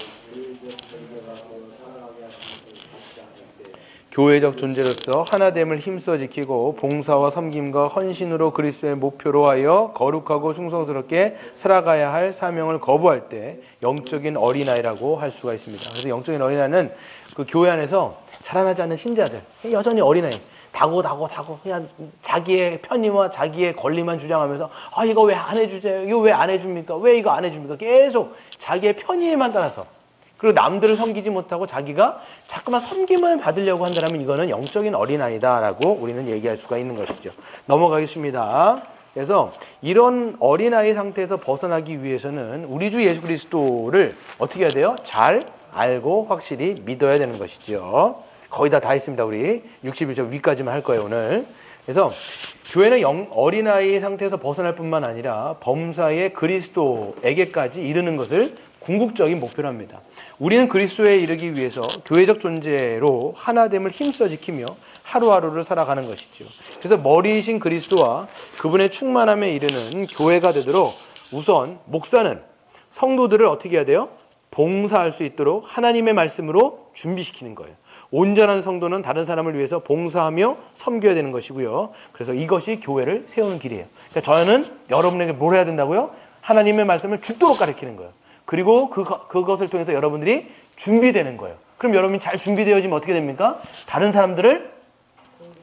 교회적 존재로서 하나됨을 힘써 지키고 봉사와 섬김과 헌신으로 그리스도의 목표로 하여 거룩하고 충성스럽게 살아가야 할 사명을 거부할 때 영적인 어린아이라고 할 수가 있습니다. 그래서 영적인 어린아이는 그 교회 안에서 자라나지 않는 신자들, 여전히 어린아이, 다고 그냥 자기의 편의와 자기의 권리만 주장하면서 이거 왜 안 해주세요? 이거 왜 안 해줍니까? 왜 이거 안 해줍니까? 계속 자기의 편의에만 따라서 그리고 남들을 섬기지 못하고 자기가 자꾸만 섬김을 받으려고 한다면 이거는 영적인 어린아이다라고 우리는 얘기할 수가 있는 것이죠. 넘어가겠습니다. 그래서 이런 어린아이 상태에서 벗어나기 위해서는 우리 주 예수 그리스도를 어떻게 해야 돼요? 잘 알고 확실히 믿어야 되는 것이죠. 거의 다 했습니다. 우리 61절 위까지만 할 거예요, 오늘. 그래서 교회는 어린아이 상태에서 벗어날 뿐만 아니라 범사의 그리스도에게까지 이르는 것을 궁극적인 목표로 합니다. 우리는 그리스도에 이르기 위해서 교회적 존재로 하나됨을 힘써 지키며 하루하루를 살아가는 것이죠. 그래서 머리이신 그리스도와 그분의 충만함에 이르는 교회가 되도록 우선 목사는 성도들을 어떻게 해야 돼요? 봉사할 수 있도록 하나님의 말씀으로 준비시키는 거예요. 온전한 성도는 다른 사람을 위해서 봉사하며 섬겨야 되는 것이고요. 그래서 이것이 교회를 세우는 길이에요. 그러니까 저는 여러분에게 뭘 해야 된다고요? 하나님의 말씀을 죽도록 가르치는 거예요. 그리고 그것을 통해서 여러분들이 준비되는 거예요. 그럼 여러분이 잘 준비되어지면 어떻게 됩니까? 다른 사람들을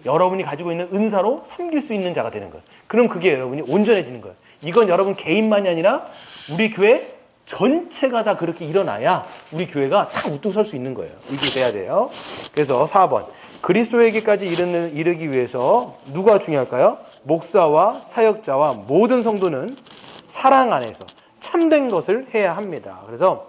여러분이 가지고 있는 은사로 섬길 수 있는 자가 되는 거예요. 그럼 그게 여러분이 온전해지는 거예요. 이건 여러분 개인만이 아니라 우리 교회 전체가 다 그렇게 일어나야 우리 교회가 다 우뚝 설 수 있는 거예요. 이게 돼야 돼요. 그래서 4번. 그리스도에게까지 이르기 위해서 누가 중요할까요? 목사와 사역자와 모든 성도는 사랑 안에서 참된 것을 해야 합니다. 그래서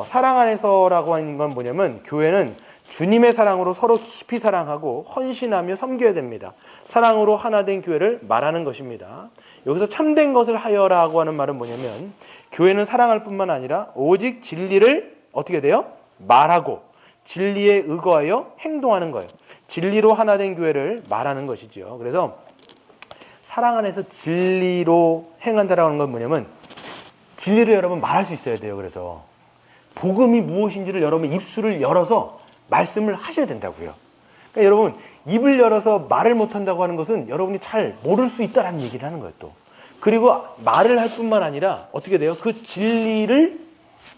사랑 안에서라고 하는 건 뭐냐면 교회는 주님의 사랑으로 서로 깊이 사랑하고 헌신하며 섬겨야 됩니다. 사랑으로 하나 된 교회를 말하는 것입니다. 여기서 참된 것을 하여라고 하는 말은 뭐냐면 교회는 사랑할 뿐만 아니라 오직 진리를 어떻게 돼요? 말하고 진리에 의거하여 행동하는 거예요. 진리로 하나 된 교회를 말하는 것이죠. 그래서 사랑 안에서 진리로 행한다라는 건 뭐냐면 진리를 여러분 말할 수 있어야 돼요. 그래서 복음이 무엇인지를 여러분 입술을 열어서 말씀을 하셔야 된다고요. 그러니까 여러분 입을 열어서 말을 못한다고 하는 것은 여러분이 잘 모를 수 있다라는 얘기를 하는 거예요. 또 그리고 말을 할 뿐만 아니라 어떻게 돼요? 그 진리를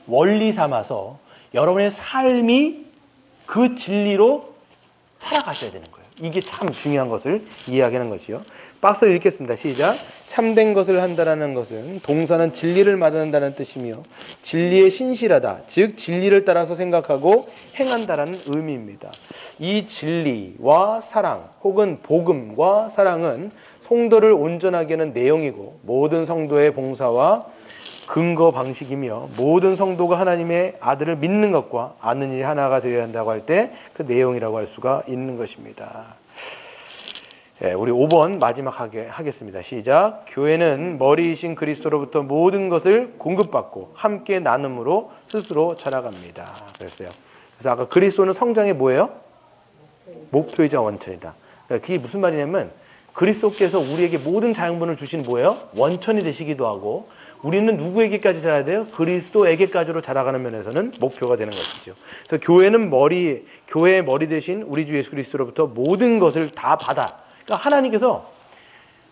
원리 삼아서 여러분의 삶이 그 진리로 살아가셔야 되는 거예요. 이게 참 중요한 것을 이야기하는 것이요. 박스를 읽겠습니다. 시작. 참된 것을 한다라는 것은 동사는 진리를 말한다는 뜻이며 진리에 신실하다, 즉 진리를 따라서 생각하고 행한다라는 의미입니다. 이 진리와 사랑 혹은 복음과 사랑은 성도를 온전하게 하는 내용이고 모든 성도의 봉사와 근거 방식이며 모든 성도가 하나님의 아들을 믿는 것과 아는 일이 하나가 되어야 한다고 할 때 그 내용이라고 할 수가 있는 것입니다. 네, 우리 5번 마지막 하겠습니다. 시작. 교회는 머리이신 그리스도로부터 모든 것을 공급받고 함께 나눔으로 스스로 자라갑니다. 그랬어요. 그래서 아까 그리스도는 성장의 뭐예요? 목표이자 원천이다. 그러니까 그게 무슨 말이냐면 그리스도께서 우리에게 모든 자양분을 주신 뭐예요? 원천이 되시기도 하고 우리는 누구에게까지 자라야 돼요? 그리스도에게까지로 자라가는 면에서는 목표가 되는 것이죠. 그래서 교회는 교회의 머리 대신 우리 주 예수 그리스도로부터 모든 것을 다 받아. 그러니까 하나님께서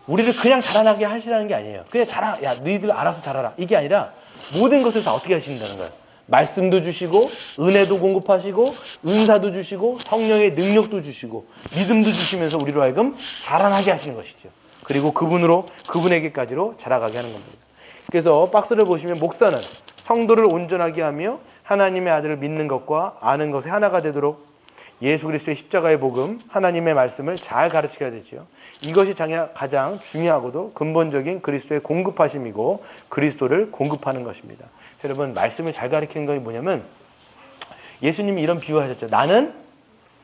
우리를 그냥 자라나게 하시라는 게 아니에요. 그냥 야, 너희들 알아서 자라라. 이게 아니라 모든 것을 다 어떻게 하신다는 거예요. 말씀도 주시고 은혜도 공급하시고 은사도 주시고 성령의 능력도 주시고 믿음도 주시면서 우리로 하여금 자라나게 하시는 것이죠. 그리고 그분에게까지로 자라가게 하는 겁니다. 그래서 박스를 보시면 목사는 성도를 온전하게 하며 하나님의 아들을 믿는 것과 아는 것에 하나가 되도록 예수 그리스도의 십자가의 복음, 하나님의 말씀을 잘 가르쳐야 되죠. 이것이 가장 중요하고도 근본적인 그리스도의 공급하심이고 그리스도를 공급하는 것입니다. 여러분 말씀을 잘 가르치는 것이 뭐냐면 예수님이 이런 비유하셨죠. 나는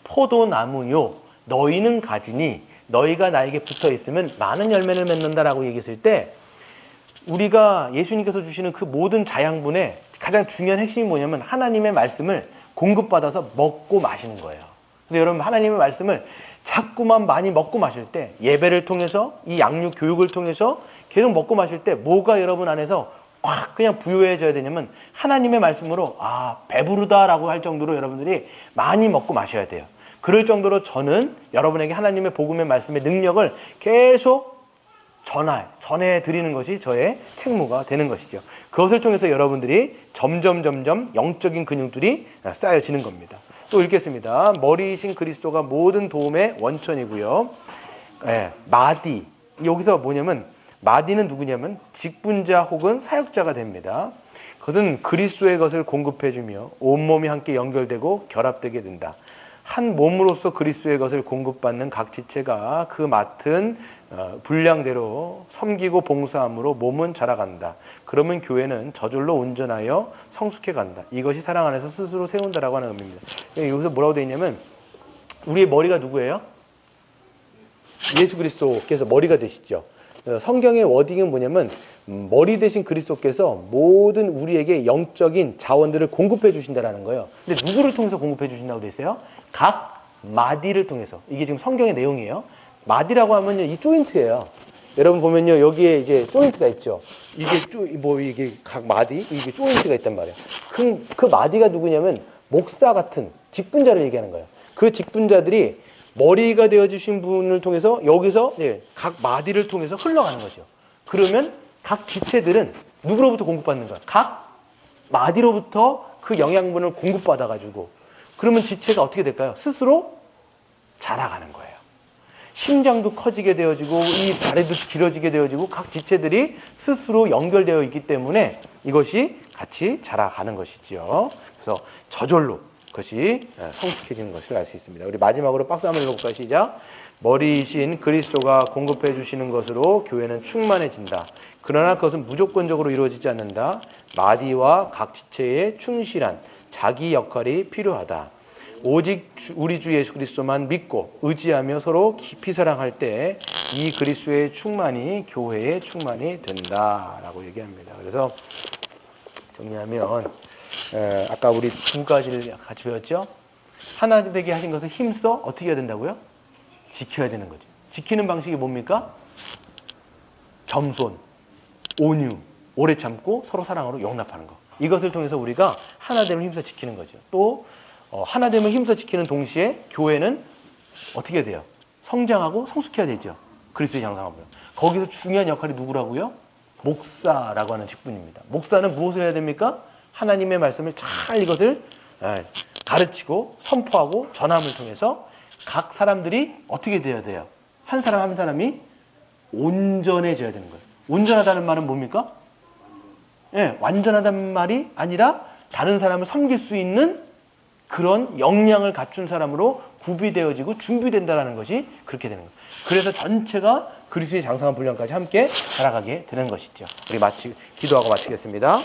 포도나무요 너희는 가지니 너희가 나에게 붙어 있으면 많은 열매를 맺는다라고 얘기했을 때 우리가 예수님께서 주시는 그 모든 자양분의 가장 중요한 핵심이 뭐냐면 하나님의 말씀을 공급받아서 먹고 마시는 거예요. 근데 여러분 하나님의 말씀을 자꾸만 많이 먹고 마실 때 예배를 통해서 이 양육 교육을 통해서 계속 먹고 마실 때 뭐가 여러분 안에서 확 그냥 부요해져야 되냐면 하나님의 말씀으로 배부르다라고 할 정도로 여러분들이 많이 먹고 마셔야 돼요. 그럴 정도로 저는 여러분에게 하나님의 복음의 말씀의 능력을 계속 전해드리는 것이 저의 책무가 되는 것이죠. 그것을 통해서 여러분들이 점점 영적인 근육들이 쌓여지는 겁니다. 또 읽겠습니다. 머리이신 그리스도가 모든 도움의 원천이고요. 마디. 여기서 뭐냐면 마디는 누구냐면 직분자 혹은 사역자가 됩니다. 그것은 그리스도의 것을 공급해주며 온몸이 함께 연결되고 결합되게 된다. 한 몸으로서 그리스도의 것을 공급받는 각 지체가 그 맡은 분량대로 섬기고 봉사함으로 몸은 자라간다. 그러면 교회는 저절로 온전하여 성숙해 간다. 이것이 사랑 안에서 스스로 세운다라고 하는 의미입니다. 여기서 뭐라고 되어 있냐면 우리의 머리가 누구예요? 예수 그리스도께서 머리가 되시죠. 성경의 워딩은 뭐냐면 머리 대신 그리스도께서 모든 우리에게 영적인 자원들을 공급해 주신다라는 거예요. 근데 누구를 통해서 공급해 주신다고 되어 있어요? 각 마디를 통해서. 이게 지금 성경의 내용이에요. 마디라고 하면요, 이 조인트예요. 여러분 보면요, 여기에 이제 조인트가 있죠. 이게 각 마디, 이게 조인트가 있단 말이에요. 그 마디가 누구냐면 목사 같은 직분자를 얘기하는 거예요. 그 직분자들이 머리가 되어주신 분을 통해서 여기서 각 마디를 통해서 흘러가는 거죠. 그러면 각 지체들은 누구로부터 공급받는 거야? 각 마디로부터 그 영양분을 공급받아가지고 그러면 지체가 어떻게 될까요? 스스로 자라가는 거예요. 심장도 커지게 되어지고 이 다리도 길어지게 되어지고 각 지체들이 스스로 연결되어 있기 때문에 이것이 같이 자라가는 것이죠. 그래서 저절로 그것이 성숙해지는 것을 알 수 있습니다. 우리 마지막으로 박스 한번 읽어볼까요? 시작. 머리이신 그리스도가 공급해 주시는 것으로 교회는 충만해진다. 그러나 그것은 무조건적으로 이루어지지 않는다. 마디와 각 지체에 충실한 자기 역할이 필요하다. 오직 우리 주 예수 그리스도만 믿고 의지하며 서로 깊이 사랑할 때 이 그리스도의 충만이 교회의 충만이 된다라고 얘기합니다. 그래서 정리하면 아까 우리 두 가지를 같이 배웠죠? 하나 되게 하신 것을 힘써 어떻게 해야 된다고요? 지켜야 되는 거죠. 지키는 방식이 뭡니까? 겸손, 온유, 오래 참고 서로 사랑으로 용납하는 거. 이것을 통해서 우리가 하나됨을 힘써 지키는 거죠. 또 하나됨을 힘써 지키는 동시에 교회는 어떻게 해야 돼요? 성장하고 성숙해야 되죠. 그리스도의 장성함으로. 거기서 중요한 역할이 누구라고요? 목사라고 하는 직분입니다. 목사는 무엇을 해야 됩니까? 하나님의 말씀을 잘 이것을 가르치고 선포하고 전함을 통해서 각 사람들이 어떻게 되어야 돼요? 한 사람 한 사람이 온전해져야 되는 거예요. 온전하다는 말은 뭡니까? 완전하다는 말이 아니라 다른 사람을 섬길 수 있는 그런 역량을 갖춘 사람으로 구비되어지고 준비된다는 것이 그렇게 되는 거예요. 그래서 전체가 그리스도의 장성한 분량까지 함께 자라가게 되는 것이죠. 우리 기도하고 마치겠습니다.